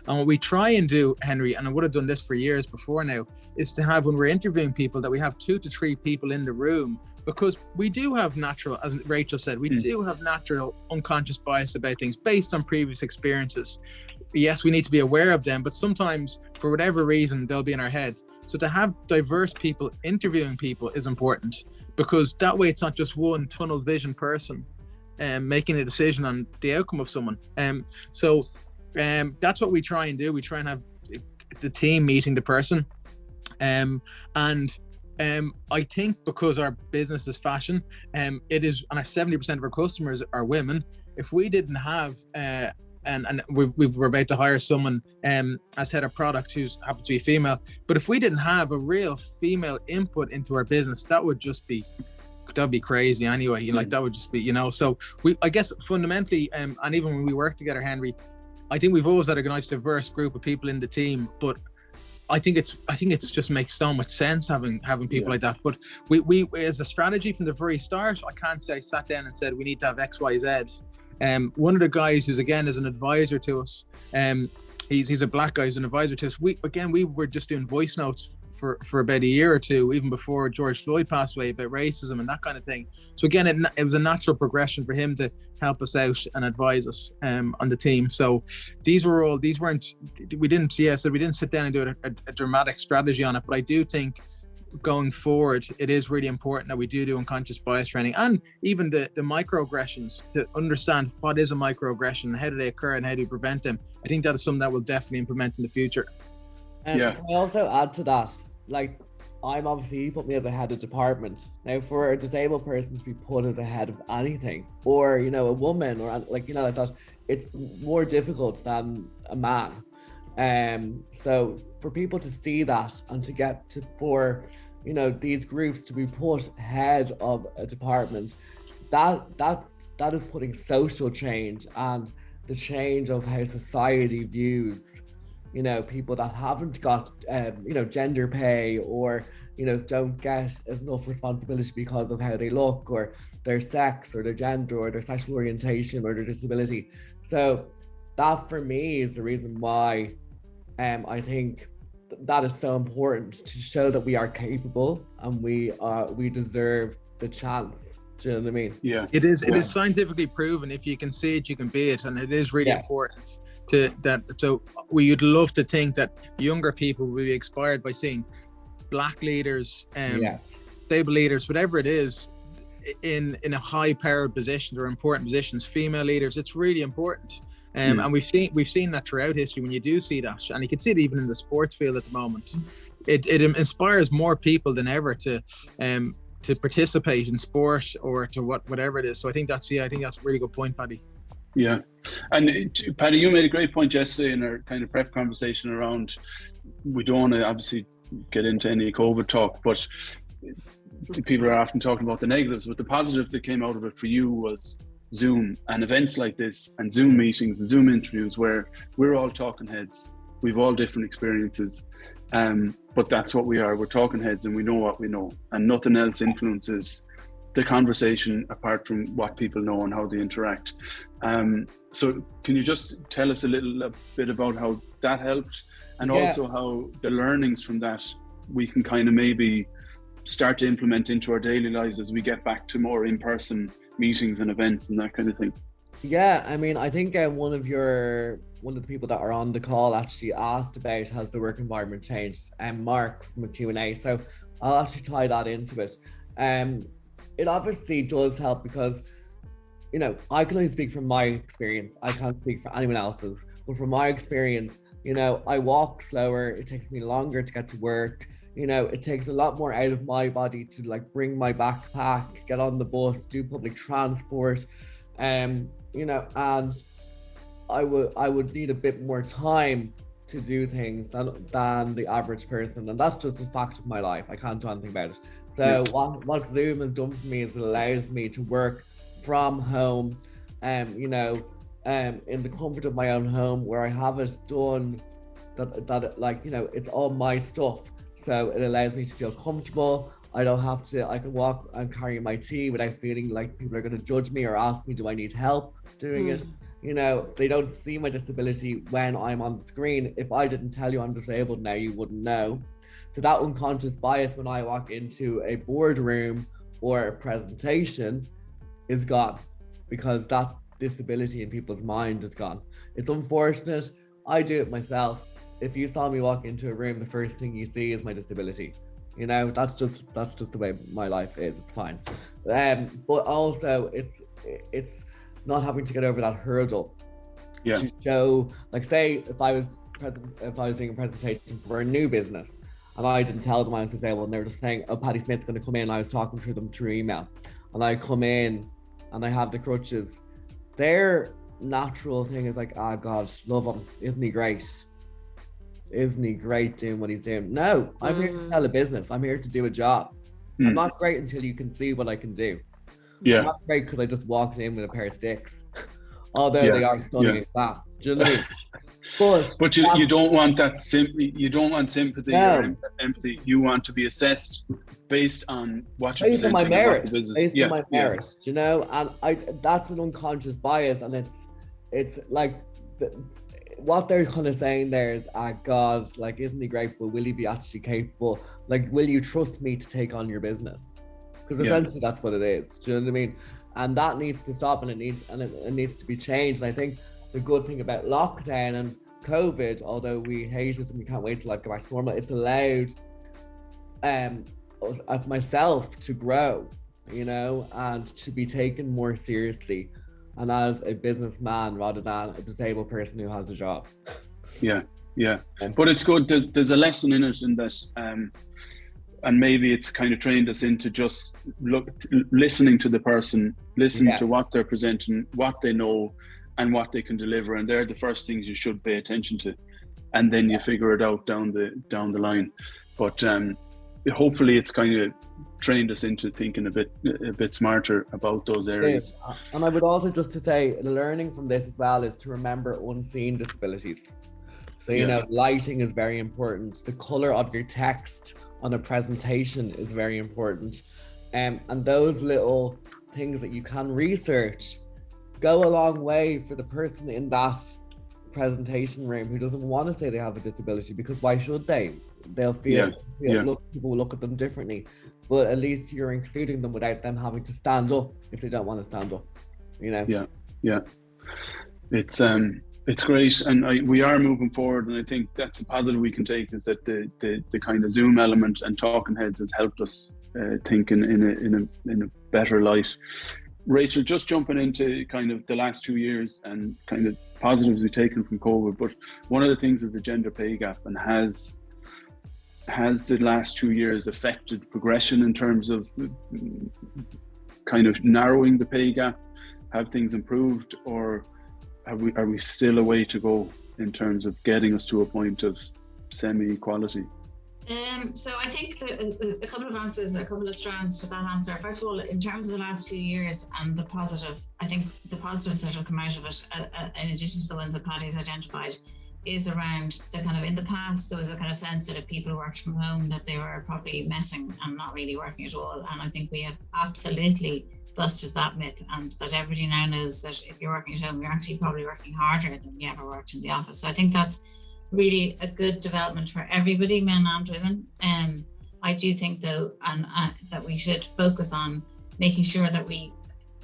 [SPEAKER 5] And what we try and do, Henry, and I would have done this for years before now, is to have, when we're interviewing people, that we have 2 to 3 people in the room, because we do have natural, as Rachel said, we do have natural unconscious bias about things based on previous experiences. Yes, we need to be aware of them, but sometimes for whatever reason, they'll be in our heads. So to have diverse people interviewing people is important, because that way it's not just one tunnel vision person making a decision on the outcome of someone. So that's what we try and do. We try and have the team meeting the person. I think because our business is fashion, it is, and our 70% of our customers are women. If we didn't have, and we were about to hire someone as head of product who's happens to be female, but if we didn't have a real female input into our business, that'd be crazy anyway. You know, like that would just be, you know. So I guess fundamentally, and even when we work together, Henry, I think we've always had a nice diverse group of people in the team, but I think it's just makes so much sense having people like that. But we as a strategy from the very start, I can't say I sat down and said we need to have X, Y, Z. One of the guys who's again is an advisor to us, he's a black guy, he's an advisor to us. We were just doing voice notes for about a year or two, even before George Floyd passed away, about racism and that kind of thing. So again, it was a natural progression for him to help us out and advise us on the team. So we didn't sit down and do a dramatic strategy on it, but I do think going forward, it is really important that we do unconscious bias training, and even the microaggressions, to understand what is a microaggression, how do they occur, and how do you prevent them. I think that is something that we'll definitely implement in the future.
[SPEAKER 3] Can I also add to that, like, I'm obviously, he put me as a head of department. Now, for a disabled person to be put as a head of anything, or, you know, a woman, or like, you know, like that, it's more difficult than a man. So for people to see that, and to get to, for, you know, these groups to be put head of a department, that is putting social change and the change of how society views, you know, people that haven't got, you know, gender pay, or, you know, don't get enough responsibility because of how they look, or their sex, or their gender, or their sexual orientation, or their disability. So that for me is the reason why I think that is so important, to show that we are capable and we deserve the chance. Do you know what I mean?
[SPEAKER 5] Yeah, it is scientifically proven. If you can see it, you can be it, and it is really important to that. So we'd love to think that younger people will be inspired by seeing black leaders, stable leaders, whatever it is, in a high-powered position or important positions, female leaders. It's really important. And we've seen that throughout history. When you do see that, and you can see it even in the sports field at the moment, it inspires more people than ever to participate in sport, or to whatever it is. So I think that's a really good point, Paddy.
[SPEAKER 1] Yeah, and Paddy, you made a great point yesterday in our kind of prep conversation around, we don't want to obviously get into any COVID talk, but people are often talking about the negatives, but the positive that came out of it for you was Zoom and events like this, and Zoom meetings and Zoom interviews, where we're all talking heads. We've all different experiences, but that's what we are. We're talking heads, and we know what we know, and nothing else influences the conversation apart from what people know and how they interact. So can you just tell us a bit about how that helped, and also how the learnings from that we can kind of maybe start to implement into our daily lives as we get back to more in-person meetings and events and that kind of thing?
[SPEAKER 3] Yeah, I mean, I think one of the people that are on the call actually asked about, has the work environment changed, and Mark from a Q&A, so I'll actually tie that into it. It obviously does help, because, you know, I can only speak from my experience. I can't speak for anyone else's, but from my experience, you know, I walk slower, it takes me longer to get to work. You know, it takes a lot more out of my body to, like, bring my backpack, get on the bus, do public transport, you know, and I would need a bit more time to do things than the average person, and that's just a fact of my life. I can't do anything about it. So what Zoom has done for me is it allows me to work from home, you know, in the comfort of my own home, where I have it done, that like, you know, it's all my stuff. So it allows me to feel comfortable. I can walk and carry my tea without feeling like people are going to judge me or ask me, do I need help doing it? You know, they don't see my disability when I'm on the screen. If I didn't tell you I'm disabled now, you wouldn't know. So that unconscious bias when I walk into a boardroom or a presentation is gone, because that disability in people's mind is gone. It's unfortunate. I do it myself. If you saw me walk into a room, the first thing you see is my disability. You know, that's just the way my life is. It's fine. But also it's not having to get over that hurdle.
[SPEAKER 1] Yeah.
[SPEAKER 3] To show, like, say if I was doing a presentation for a new business and I didn't tell them I was disabled and they were just saying, oh, Paddy Smyth's going to come in, and I was talking to them through email, and I come in and I have the crutches, their natural thing is like, oh God, love him, isn't he great? Isn't he great doing what he's doing? No, I'm here to sell a business. I'm here to do a job. I'm not great until you can see what I can do.
[SPEAKER 1] Yeah.
[SPEAKER 3] I'm not great because I just walked in with a pair of sticks. Although they are stunning at that. Do you know what I mean?
[SPEAKER 1] But you don't want that you don't want sympathy or empathy. You want to be assessed based on what you're presenting.
[SPEAKER 3] Based on my merit.
[SPEAKER 1] Based
[SPEAKER 3] on my merit, you know? And that's an unconscious bias, and it's like what they're kind of saying there is, God, like, isn't he great, but will he be actually capable? Like, will you trust me to take on your business? Because essentially that's what it is. Do you know what I mean? And that needs to stop, and it needs to be changed. And I think the good thing about lockdown and COVID, although we hate it and we can't wait till life go back to normal, it's allowed myself to grow, you know, and to be taken more seriously, and as a businessman rather than a disabled person who has a job.
[SPEAKER 1] Yeah. But it's good. There's a lesson in it, in that, and maybe it's kind of trained us into just listening to the person, listening to what they're presenting, what they know, and what they can deliver, and they're the first things you should pay attention to, and then you figure it out down the line. But hopefully it's kind of trained us into thinking a bit smarter about those areas.
[SPEAKER 3] And I would also just to say, learning from this as well is to remember unseen disabilities. So you know, lighting is very important. The color of your text on a presentation is very important, and those little things that you can research go a long way for the person in that presentation room who doesn't want to say they have a disability, because why should they? They'll feel people will look at them differently, but at least you're including them without them having to stand up if they don't want to stand up, you know? It's great, and we are moving forward, and I think that's a positive we can take, is that the kind of Zoom element and talking heads has helped us think in a better light. Rachel, just jumping into kind of the last 2 years and kind of positives we've taken from COVID, but one of the things is the gender pay gap, and has the last 2 years affected progression in terms of kind of narrowing the pay gap? Have things improved, or are we still a way to go in terms of getting us to a point of semi-equality?
[SPEAKER 4] So I think a couple of answers, a couple of strands to that answer. First of all, in terms of the last 2 years and the positive, I think the positives that have come out of it, in addition to the ones that Paddy's identified, is around the kind of, in the past, there was a kind of sense that if people worked from home, that they were probably messing and not really working at all. And I think we have absolutely busted that myth, and that everybody now knows that if you're working at home, you're actually probably working harder than you ever worked in the office. So I think that's really a good development for everybody, men and women. I do think though, and that we should focus on making sure that we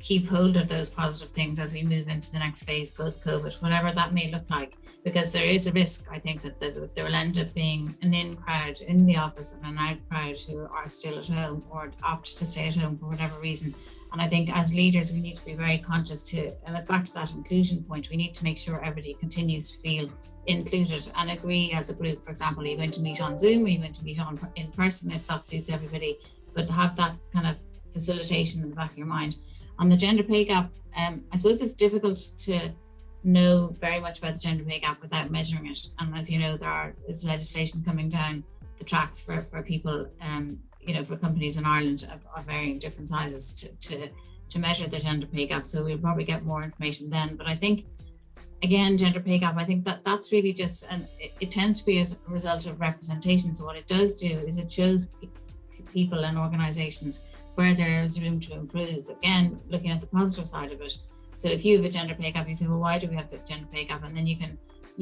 [SPEAKER 4] keep hold of those positive things as we move into the next phase post-COVID, whatever that may look like, because there is a risk, I think, that there will end up being an in crowd in the office and an out crowd who are still at home or opt to stay at home for whatever reason. And I think as leaders, we need to be very conscious and it's back to that inclusion point, we need to make sure everybody continues to feel included and agree as a group. For example, are you going to meet on Zoom? Are you going to meet in person, if that suits everybody? But have that kind of facilitation in the back of your mind. On the gender pay gap, I suppose it's difficult to know very much about the gender pay gap without measuring it. And as you know, there's legislation coming down the tracks for people, for companies in Ireland of varying different sizes to measure the gender pay gap. So we'll probably get more information then. But I think, again, gender pay gap, I think that's really just, and it tends to be as a result of representation. So what it does do is it shows people and organisations where there is room to improve. Again, looking at the positive side of it. So if you have a gender pay gap, you say, well, why do we have the gender pay gap? And then you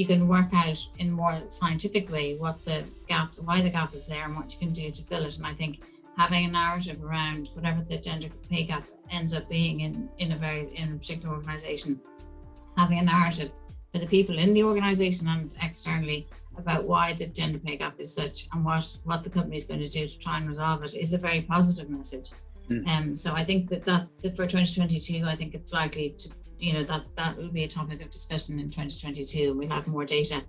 [SPEAKER 4] can work out in a more scientific way what the gap, why the gap is there and what you can do to fill it. And I think having a narrative around whatever the gender pay gap ends up being in a particular organization, having a narrative for the people in the organization and externally about why the gender pay gap is such and what the company is going to do to try and resolve it is a very positive message. So I think that for 2022, I think it's likely to, that will be a topic of discussion in 2022. We'll have more data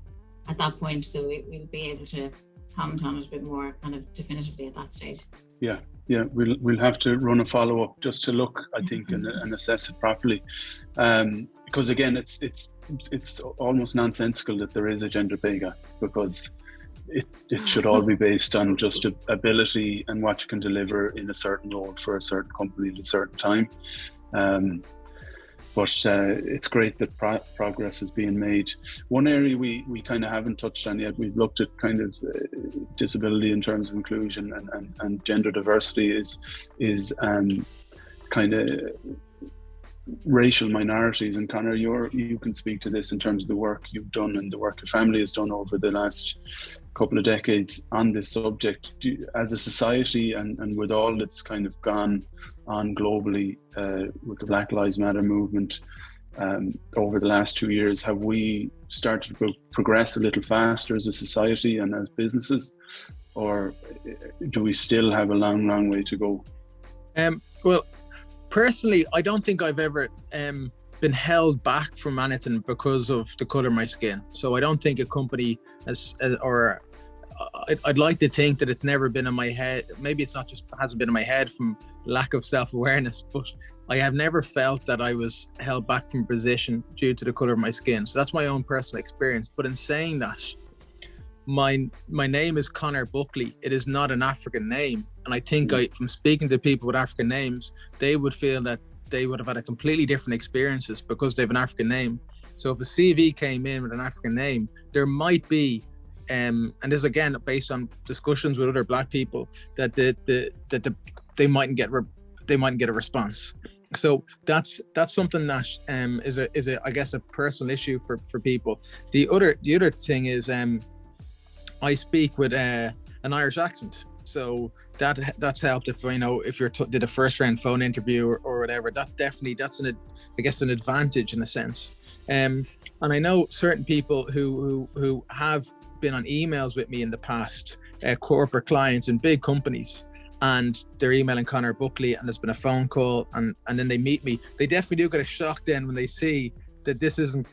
[SPEAKER 4] at that point, so we'll be able to comment on it a bit more kind of definitively at that stage.
[SPEAKER 1] Yeah, we'll have to run a follow-up just to look, I think, and assess it properly, because again, it's almost nonsensical that there is a gender pay gap, because it should all be based on just ability and what you can deliver in a certain role for a certain company at a certain time. But it's great that progress is being made. One area we kind of haven't touched on yet, we've looked at kind of disability in terms of inclusion and gender diversity is kind of racial minorities. And Conor, you can speak to this in terms of the work you've done and the work your family has done over the last couple of decades on this subject. As a society and with all that's kind of gone on globally with the Black Lives Matter movement over the last 2 years, have we started to progress a little faster as a society and as businesses, or do we still have a long way to go?
[SPEAKER 5] Well, personally, I don't think I've ever been held back from anything because of the colour of my skin. So I don't think a company I'd like to think that it's never been in my head. Maybe it's not just hasn't been in my head from lack of self-awareness, but I have never felt that I was held back from position due to the colour of my skin. So that's my own personal experience. But in saying that, my name is Conor Buckley. It is not an African name. And I think from speaking to people with African names, they would feel that they would have had a completely different experiences because they have an African name. So if a CV came in with an African name, there might be, and this is again based on discussions with other Black people, that they mightn't get a response. So that's something that is a I guess a personal issue for people. The other thing is I speak with an Irish accent, so that's helped. If if you're did a first round phone interview or whatever, that's an advantage in a sense. And I know certain people who have been on emails with me in the past, corporate clients in big companies, and they're emailing Conor Buckley, and there's been a phone call, and then they meet me. They definitely do get a shock then when they see that this isn't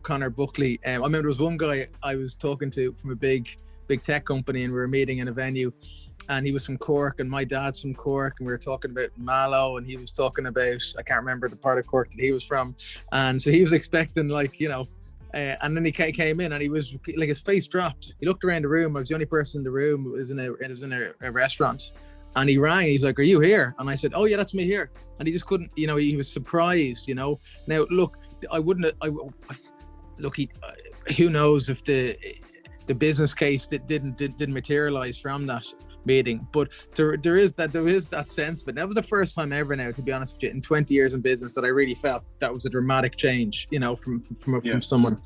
[SPEAKER 5] Conor Buckley. I remember there was one guy I was talking to from a big tech company, and we were meeting in a venue, and he was from Cork and my dad's from Cork, and we were talking about Mallow, and he was talking about, I can't remember the part of Cork that he was from, and so he was expecting and then he came in and he was like, his face dropped. He looked around the room. I was the only person in the room. It was in a restaurant, and he rang. He's like, "Are you here?" And I said, "Oh yeah, that's me here." And he just couldn't, he was surprised. Now look, who knows if the business case that didn't materialize from that meeting, but there is that sense. But that was the first time ever now, to be honest with you, in 20 years in business, that I really felt that was a dramatic change, from someone.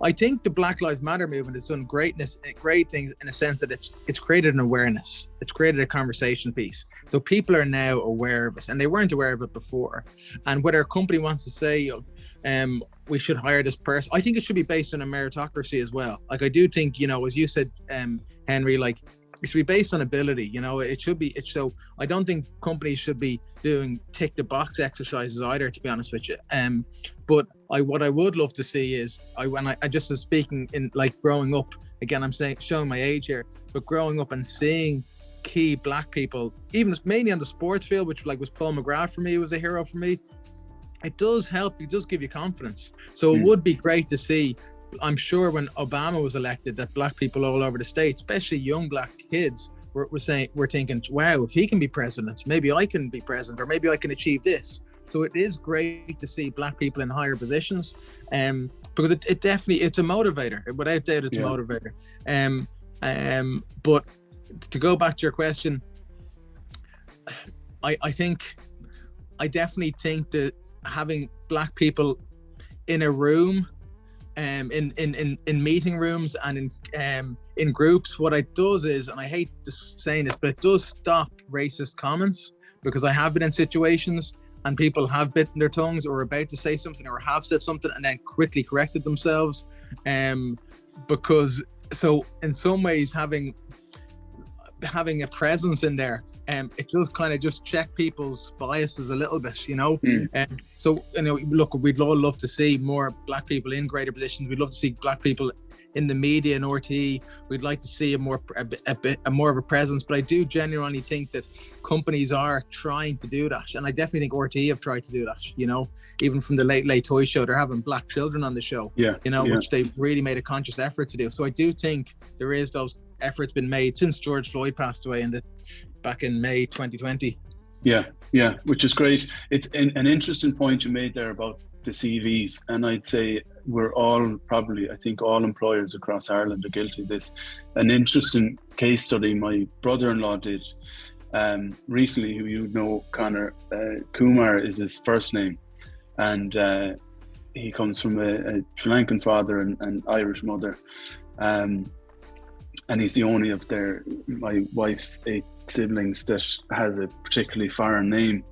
[SPEAKER 5] I think the Black Lives Matter movement has done great things in a sense that it's created an awareness. It's created a conversation piece. So people are now aware of it, and they weren't aware of it before. And whether a company wants to say, we should hire this person, I think it should be based on a meritocracy as well. Like, I do think, as you said, Henry, like, it should be based on ability. It should be. So I don't think companies should be doing tick the box exercises either, to be honest with you. But what I would love to see is, I just was speaking in, like, growing up, again, I'm showing my age here, but growing up and seeing key Black people, even mainly on the sports field, which was Paul McGrath for me, was a hero for me. It does help. It does give you confidence. So it would be great to see. I'm sure when Obama was elected, that Black people all over the state, especially young Black kids, were thinking, wow, if he can be president, maybe I can be president, or maybe I can achieve this. So it is great to see Black people in higher positions, because it definitely, it's a motivator. Without doubt, it's a motivator. But to go back to your question, I definitely think that having Black people in a room, in meeting rooms and in groups, what it does is, and I hate just saying this, but it does stop racist comments, because I have been in situations and people have bitten their tongues or are about to say something or have said something and then quickly corrected themselves. Because, so in some ways, having a presence in there, it does kind of just check people's biases a little bit, you know. So, you know, look, we'd all love to see more Black people in greater positions. We'd love to see Black people in the media and RTE. We'd like to see a more of a presence. But I do genuinely think that companies are trying to do that, and I definitely think RTE have tried to do that. You know, even from the Late Late Toy Show, they're having Black children on the show. Which they really made a conscious effort to do. So I do think there is those efforts been made since George Floyd passed away back in May 2020.
[SPEAKER 1] Yeah, which is great. It's an interesting point you made there about the CVs, and I'd say we're all probably, I think all employers across Ireland are guilty of this. An interesting case study my brother-in-law did recently, who you know, Conor, Kumar is his first name, and he comes from a Sri Lankan father and Irish mother, and he's the only of my wife's 8 siblings that has a particularly foreign name.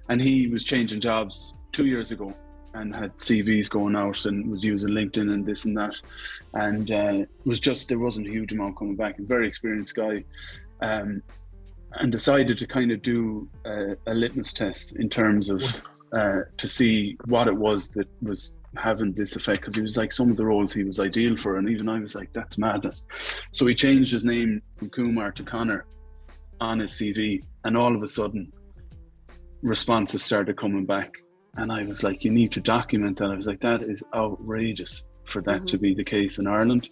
[SPEAKER 1] And he was changing jobs 2 years ago and had CVs going out and was using LinkedIn and this and that, and there wasn't a huge amount coming back. A very experienced guy, and decided to kind of do a litmus test in terms of to see what it was that was having this effect, because he was like, some of the roles he was ideal for, and even I was like, that's madness. So he changed his name from Kumar to Conor on his CV, and all of a sudden responses started coming back, and I was like, you need to document that. I was like, that is outrageous for that to be the case in Ireland.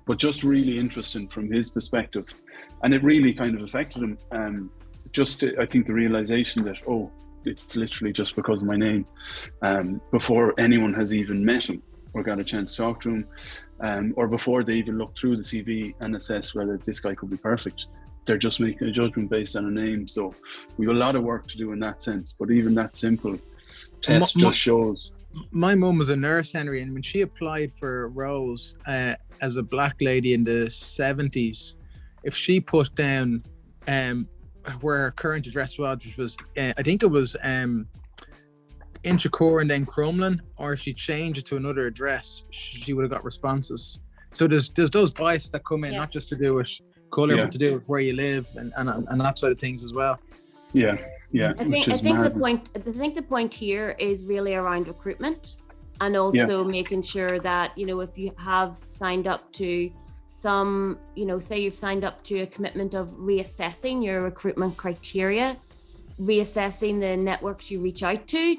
[SPEAKER 1] But just really interesting from his perspective, and it really kind of affected him. I think the realization that, oh, it's literally just because of my name, before anyone has even met him or got a chance to talk to him, or before they even look through the CV and assess whether this guy could be perfect. They're just making a judgment based on a name. So we have a lot of work to do in that sense, but even that simple test just shows.
[SPEAKER 5] My mum was a nurse, Henry, and when she applied for roles as a Black lady in the 70s, if she put down where her current address was, which was I think it was Inchicore and then Crumlin, or if she changed it to another address, she would have got responses. So there's those biases that come in, not just to do with colour, but to do with where you live and that side of things as well.
[SPEAKER 1] Yeah.
[SPEAKER 2] I think the point here is really around recruitment, and also making sure that, you know, if you have signed up to some, you know, say you've signed up to a commitment of reassessing your recruitment criteria, reassessing the networks you reach out to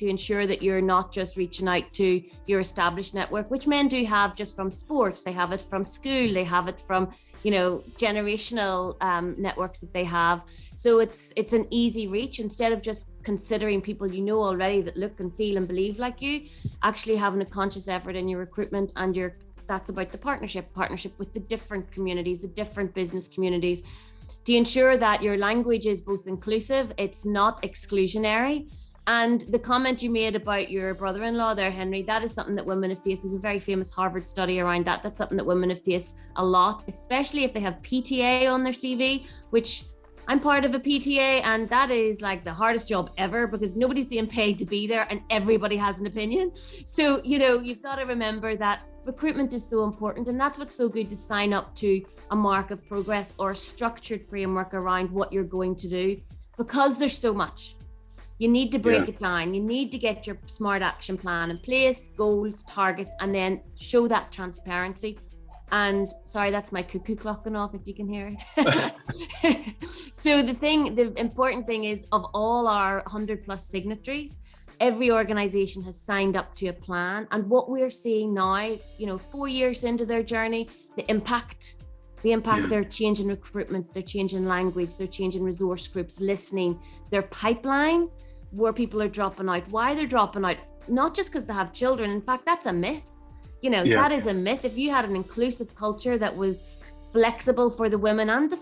[SPEAKER 2] ensure that you're not just reaching out to your established network, which men do have just from sports. They have it from school, they have it from, you know, generational networks that they have. So it's an easy reach. Instead of just considering people you know already that look and feel and believe like you, actually having a conscious effort in your recruitment, and that's about the partnership with the different communities, the different business communities, to ensure that your language is both inclusive, it's not exclusionary. And the comment you made about your brother-in-law there, Henry, that is something that women have faced. There's a very famous Harvard study around that. That's something that women have faced a lot, especially if they have PTA on their CV, which I'm part of a PTA, and that is like the hardest job ever, because nobody's being paid to be there and everybody has an opinion. So, you know, you've got to remember that recruitment is so important, and that's what's so good to sign up to a mark of progress or a structured framework around what you're going to do, because there's so much. You need to break it down. You need to get your smart action plan in place, goals, targets, and then show that transparency. And sorry, that's my cuckoo clocking off, if you can hear it. So the important thing is, of all our 100+ signatories, every organization has signed up to a plan. And what we're seeing now, you know, 4 years into their journey, the impact, they're changing recruitment, they're changing language, they're changing resource groups, listening, their pipeline, where people are dropping out, why they're dropping out, not just because they have children. In fact, that's a myth. You know, that is a myth. If you had an inclusive culture that was flexible for the women and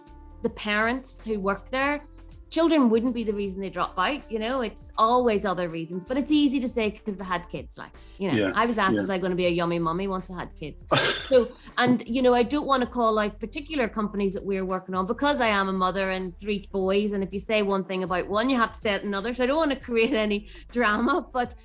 [SPEAKER 2] the parents who work there, children wouldn't be the reason they drop out, you know, it's always other reasons, but it's easy to say because they had kids, like, you know, I was asked, was I going to be a yummy mummy once I had kids? So, and, you know, I don't want to call out particular companies that we're working on because I am a mother and 3 boys. And if you say one thing about one, you have to say it another. So I don't want to create any drama, but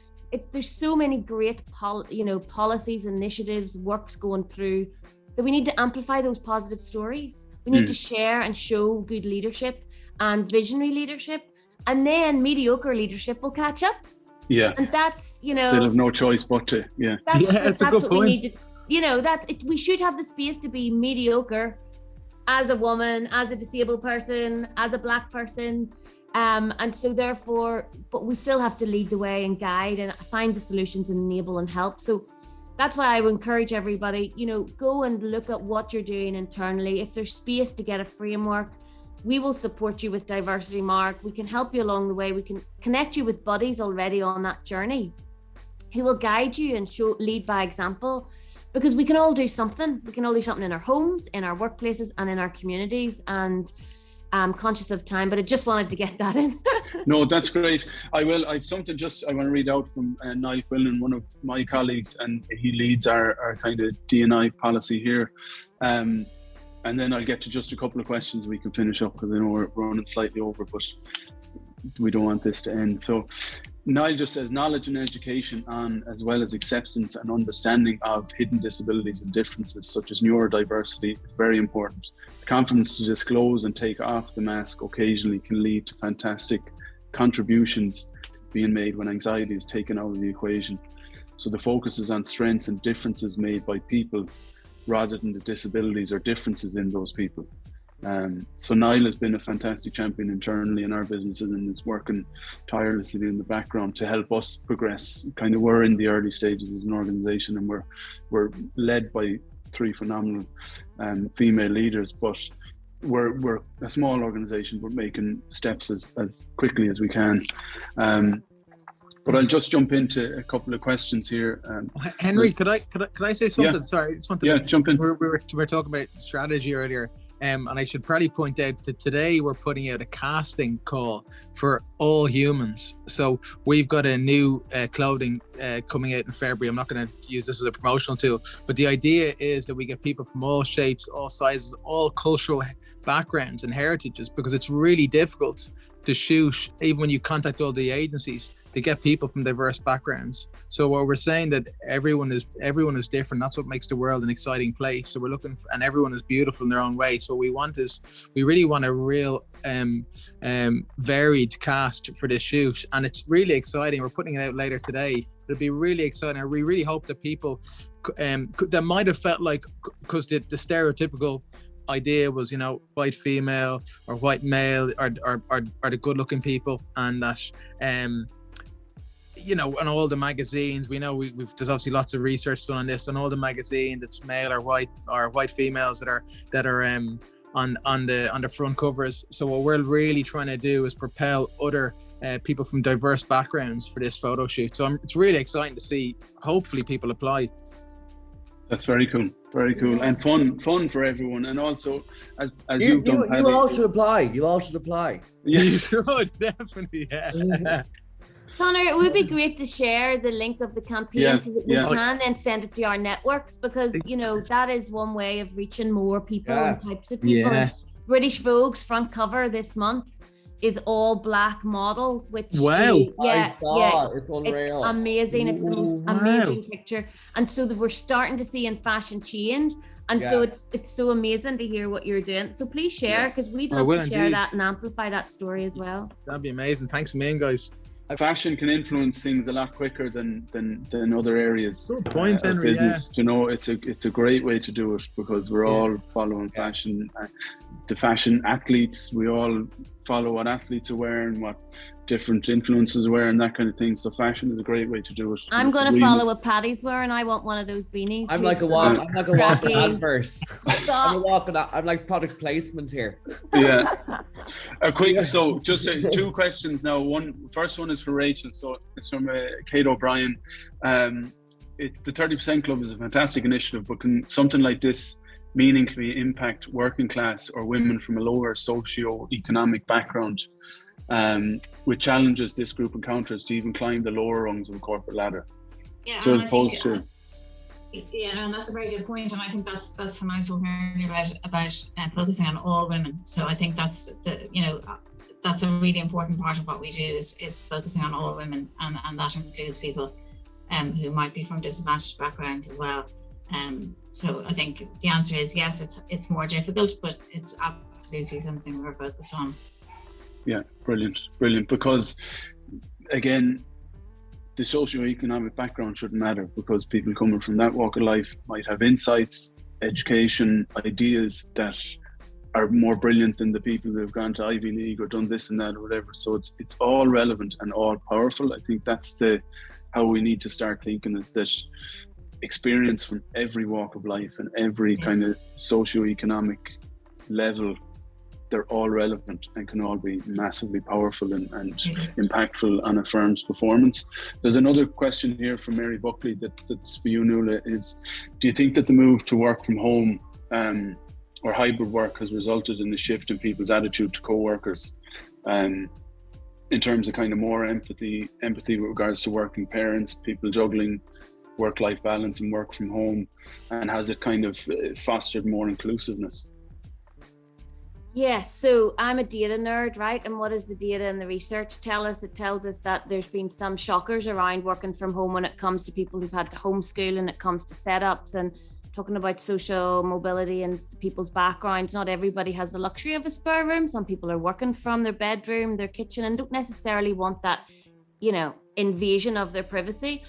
[SPEAKER 2] there's so many great, policies, initiatives, works going through that we need to amplify those positive stories. We need to share and show good leadership and visionary leadership, and then mediocre leadership will catch up. Yeah. And that's, you know,
[SPEAKER 1] they'll have no choice but to,
[SPEAKER 2] that's what we need to, you know, we should have the space to be mediocre as a woman, as a disabled person, as a Black person. And so therefore, but we still have to lead the way and guide and find the solutions and enable and help. So that's why I would encourage everybody, you know, go and look at what you're doing internally. If there's space to get a framework, we will support you with Diversity Mark. We can help you along the way. We can connect you with buddies already on that journey who will guide you and lead by example, because we can all do something. We can all do something in our homes, in our workplaces, and in our communities. And I'm conscious of time, but I just wanted to get that in.
[SPEAKER 1] No, that's great. I've something I want to read out from Niall Quillen, one of my colleagues, and he leads our kind of D&I policy here. And then I'll get to just a couple of questions we can finish up, because I know we're running slightly over, but we don't want this to end. So Niall just says, knowledge and education on, as well as acceptance and understanding of hidden disabilities and differences such as neurodiversity is very important. The confidence to disclose and take off the mask occasionally can lead to fantastic contributions being made when anxiety is taken out of the equation. So the focus is on strengths and differences made by people rather than the disabilities or differences in those people. So Niall has been a fantastic champion internally in our businesses and is working tirelessly in the background to help us progress. Kind of, we're in the early stages as an organisation, and we're led by 3 phenomenal female leaders, but we're a small organisation, but making steps as quickly as we can. But I'll just jump into a couple of questions here.
[SPEAKER 5] Henry, could I say something? Yeah. Sorry, I just want to
[SPEAKER 1] jump in.
[SPEAKER 5] We were talking about strategy earlier, and I should probably point out that today we're putting out a casting call for all humans. So we've got a new clothing coming out in February. I'm not going to use this as a promotional tool, but the idea is that we get people from all shapes, all sizes, all cultural backgrounds and heritages, because it's really difficult to shoot, even when you contact all the agencies, to get people from diverse backgrounds. So what we're saying that everyone is different. That's what makes the world an exciting place. So we're looking for, and everyone is beautiful in their own way. So what we want is, we really want a real varied cast for this shoot, and it's really exciting. We're putting it out later today. It'll be really exciting. We really hope that people that might have felt like, because the stereotypical idea was, you know, white female or white male are the good looking people, and that you know, on all the magazines, we know there's obviously lots of research done on this, on all the magazines that's male or white females that are on the front covers. So what we're really trying to do is propel other people from diverse backgrounds for this photo shoot. So it's really exciting to see. Hopefully people apply.
[SPEAKER 1] That's very cool, and fun for everyone. And also, as you've done, Paddy,
[SPEAKER 3] you all should apply.
[SPEAKER 5] Yeah, you should definitely. Yeah.
[SPEAKER 2] Conor, it would be great to share the link of the campaign so that we can then send it to our networks, because, you know, that is one way of reaching more people and types of people.
[SPEAKER 5] Yeah.
[SPEAKER 2] British Vogue's front cover this month is all Black models, which
[SPEAKER 3] it's unreal.
[SPEAKER 2] It's amazing. It's the most amazing picture. And so that we're starting to see in fashion change. And so it's so amazing to hear what you're doing. So please share, because we'd love to share that and amplify that story as well.
[SPEAKER 5] That'd be amazing. Thanks a million, guys.
[SPEAKER 1] Fashion can influence things a lot quicker than other areas
[SPEAKER 5] of business.
[SPEAKER 1] You know, it's a great way to do it, because we're all following fashion. The fashion athletes, we all follow what athletes are wearing, what different influencers are wearing, that kind of thing. So fashion is a great way to do it.
[SPEAKER 2] I'm going to follow what Paddy's wearing. I want one of those beanies.
[SPEAKER 3] I'm like a walking advert. I'm like product placement here.
[SPEAKER 1] Yeah. A quick, so just 2 questions now. First one is for Rachel. So it's from Kate O'Brien. It's the 30% Club is a fantastic initiative, but can something like this meaningfully impact working class or women from a lower socio-economic background, with challenges this group encounters to even climb the lower rungs of the corporate ladder.
[SPEAKER 4] Yeah,
[SPEAKER 1] so as opposed to...
[SPEAKER 4] Yeah, and that's a very good point, and I think that's when I was talking earlier about focusing on all women. So I think that's that's a really important part of what we do is focusing on all women, and that includes people who might be from disadvantaged backgrounds as well. So I think the answer is yes, it's more difficult, but it's absolutely something we're focused on. Yeah,
[SPEAKER 1] brilliant. Because again, the socio-economic background shouldn't matter, because people coming from that walk of life might have insights, education, ideas that are more brilliant than the people who have gone to Ivy League or done this and that or whatever. So it's all relevant and all powerful. I think that's how we need to start thinking, is that experience from every walk of life and every kind of socio-economic level, they're all relevant and can all be massively powerful and impactful on a firm's performance. There's another question here from Mary Buckley that's for you, Nuala, is do you think that the move to work from home or hybrid work has resulted in a shift in people's attitude to co-workers, in terms of kind of more empathy with regards to working parents, people juggling work-life balance and work from home, and has it kind of fostered more inclusiveness?
[SPEAKER 2] Yeah, so I'm a data nerd, right? And what does the data and the research tell us? It tells us that there's been some shockers around working from home when it comes to people who've had to homeschool, and it comes to setups and talking about social mobility and people's backgrounds. Not everybody has the luxury of a spare room. Some people are working from their bedroom, their kitchen, and don't necessarily want that, invasion of their privacy.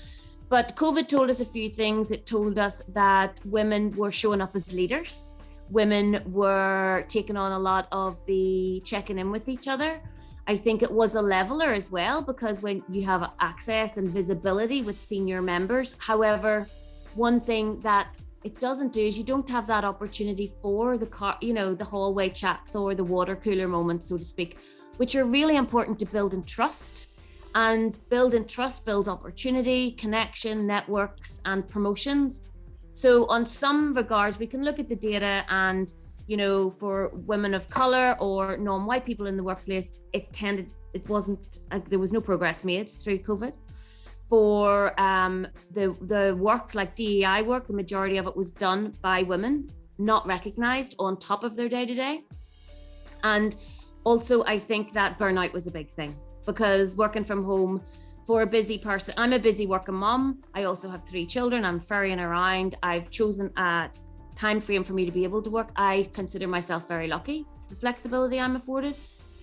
[SPEAKER 2] But COVID told us a few things. It told us that women were showing up as leaders. Women were taking on a lot of the checking in with each other. I think it was a leveler as well, because when you have access and visibility with senior members. However, one thing that it doesn't do is you don't have that opportunity for the hallway chats or the water cooler moments, so to speak, which are really important to building trust. And building trust builds opportunity, connection, networks, and promotions. So on some regards, we can look at the data and, for women of color or non-white people in the workplace, there was no progress made through COVID. For the work, like DEI work, the majority of it was done by women, not recognized on top of their day-to-day. And also, I think that burnout was a big thing, because working from home, for a busy person, I'm a busy working mom. I also have 3 children. I'm ferrying around. I've chosen a time frame for me to be able to work. I consider myself very lucky. It's the flexibility I'm afforded.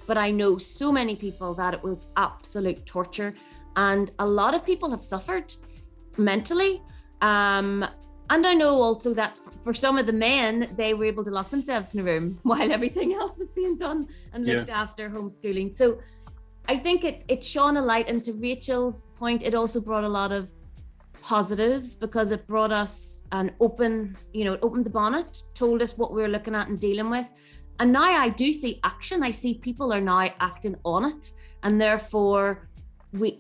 [SPEAKER 2] But I know so many people that it was absolute torture. And a lot of people have suffered mentally. And I know also that for some of the men, they were able to lock themselves in a room while everything else was being done and looked after homeschooling. So I think it shone a light into Rachel's point. It also brought a lot of positives, because it brought us it opened the bonnet, told us what we were looking at and dealing with. And now I do see action. I see people are now acting on it. And therefore,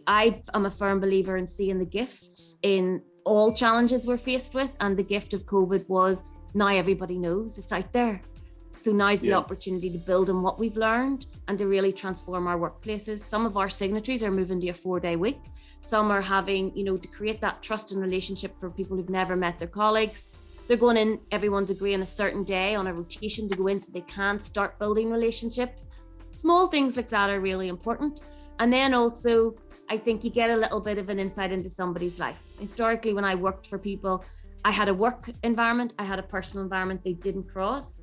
[SPEAKER 2] I am a firm believer in seeing the gifts in all challenges we're faced with. And the gift of COVID was now everybody knows it's out there. So now's the opportunity to build on what we've learned and to really transform our workplaces. Some of our signatories are moving to a 4-day week. Some are having, to create that trust and relationship for people who've never met their colleagues. They're going in, everyone's agreeing a certain day on a rotation to go in so they can start building relationships. Small things like that are really important. And then also, I think you get a little bit of an insight into somebody's life. Historically, when I worked for people, I had a work environment, I had a personal environment, they didn't cross.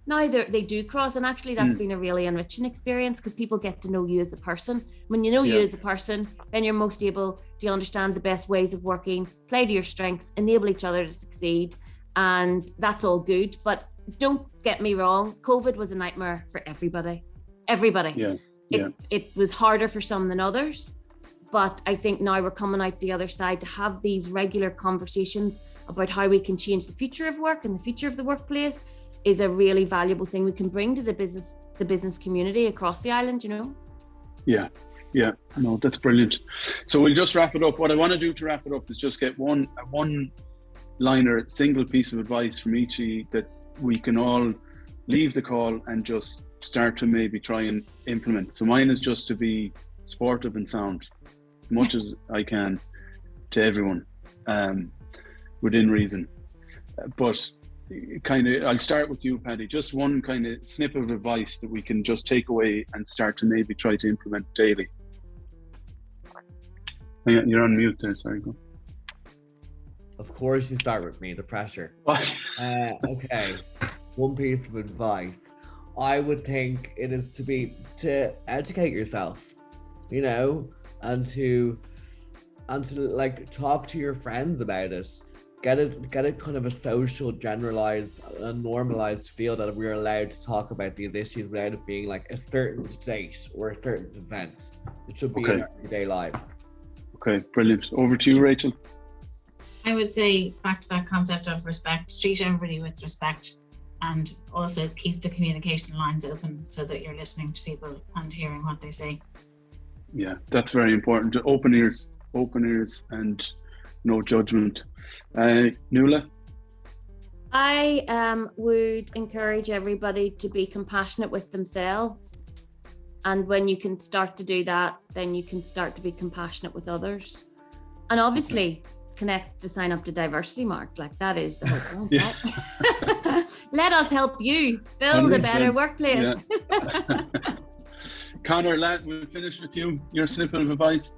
[SPEAKER 2] Now they do cross, and actually that's been a really enriching experience, because people get to know you as a person. When you know you as a person, then you're most able to understand the best ways of working, play to your strengths, enable each other to succeed, and that's all good. But don't get me wrong, COVID was a nightmare for everybody. It was harder for some than others, but I think now we're coming out the other side to have these regular conversations about how we can change the future of work and the future of the workplace is a really valuable thing we can bring to the business community across the island,
[SPEAKER 1] Yeah, no, that's brilliant. So we'll just wrap it up. What I want to do to wrap it up is just get one liner, single piece of advice from each of you that we can all leave the call and just start to maybe try and implement. So mine is just to be supportive and sound as much as I can to everyone, within reason. But kind of, I'll start with you, Paddy. Just one kind of snippet of advice that we can just take away and start to maybe try to implement daily. You're on mute there, sorry, go.
[SPEAKER 3] Of course you start with me, the pressure. Okay, one piece of advice. I would think it is to educate yourself, you know, and to like talk to your friends about it. Get it kind of a social, generalized, and normalized feel that we're allowed to talk about these issues without it being like a certain date or a certain event. It should be in our everyday lives. Okay, brilliant. Over to you, Rachel.
[SPEAKER 4] I would say back to that concept of respect, treat everybody with respect, and also keep the communication lines open so that you're listening to people and hearing what they say.
[SPEAKER 1] Yeah, that's very important. Open ears and no judgment. Nuala?
[SPEAKER 2] I would encourage everybody to be compassionate with themselves. And when you can start to do that, then you can start to be compassionate with others. And obviously connect to sign up to Diversity Mark. Like that is the whole point. Yeah. Let us help you build 100%. A better workplace.
[SPEAKER 1] Yeah. Conor, we'll finish with you. Your snippet of advice.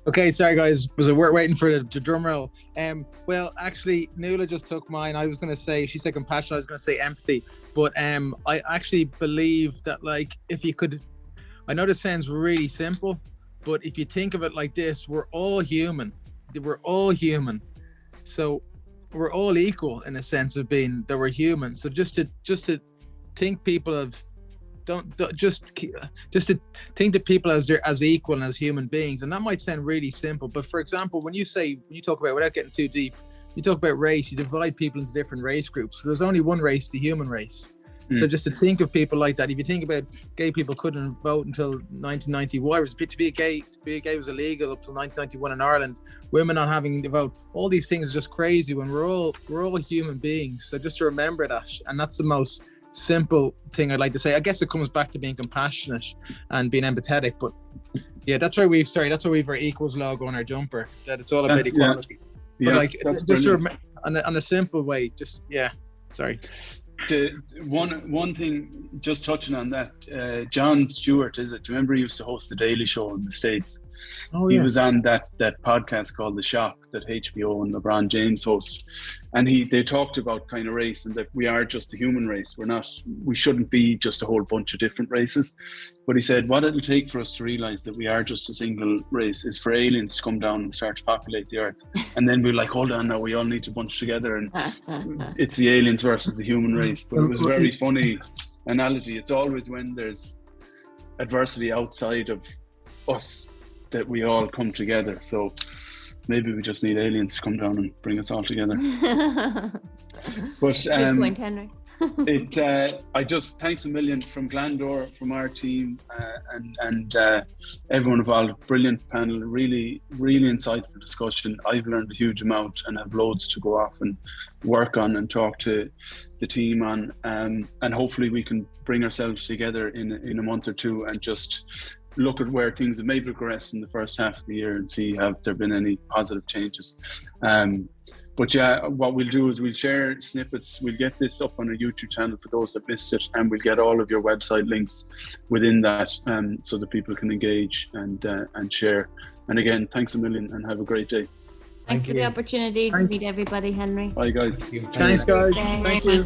[SPEAKER 5] Okay, sorry guys, was waiting for the drum roll. Well, actually, Nuala just took mine. I was going to say, she said compassion, I was going to say empathy. But I actually believe that, like, if you could, I know this sounds really simple, but if you think of it like this, we're all human. We're all human. So we're all equal in a sense of being that we're human. So just to think people of, just to think that people as equal and as human beings, and that might sound really simple, but for example, when you talk about, without getting too deep, you talk about race, you divide people into different race groups. There's only one race, the human race. So just to think of people like that, if you think about gay people couldn't vote until 1991, to be gay was illegal up till 1991 in Ireland. Women not having the vote, all these things are just crazy when we're all human beings. So just to remember that, and that's the most simple thing I'd like to say. I guess it comes back to being compassionate and being empathetic, but yeah, that's why we've our equals logo on our jumper, that it's all about equality.
[SPEAKER 1] Yeah,
[SPEAKER 5] but like just to remember, on a simple way, just sorry. One thing, just touching on that, Jon Stewart, do you remember he used to host the Daily Show in the States? Oh, yeah. He was on that podcast called The Shock that HBO and LeBron James host, and they talked about kind of race and that we are just the human race. We shouldn't be just a whole bunch of different races. But he said what it'll take for us to realize that we are just a single race is for aliens to come down and start to populate the earth, and then we're like, hold on, now we all need to bunch together, and it's the aliens versus the human race. But it was a very funny analogy. It's always when there's adversity outside of us that we all come together. So maybe we just need aliens to come down and bring us all together. But
[SPEAKER 2] good point, Henry.
[SPEAKER 1] Thanks a million from Glandor, from our team, and everyone involved. Brilliant panel, really, really insightful discussion. I've learned a huge amount and have loads to go off and work on and talk to the team on, and hopefully we can bring ourselves together in a month or two and just look at where things have maybe progressed in the first half of the year and see have there been any positive changes. But yeah, what we'll do is we'll share snippets. We'll get this up on our YouTube channel for those that missed it, and we'll get all of your website links within that, so that people can engage and share. And again, thanks a million and have a great day.
[SPEAKER 2] Thanks for the opportunity to meet everybody, Henry.
[SPEAKER 1] Bye guys.
[SPEAKER 5] Thanks guys. Thank you.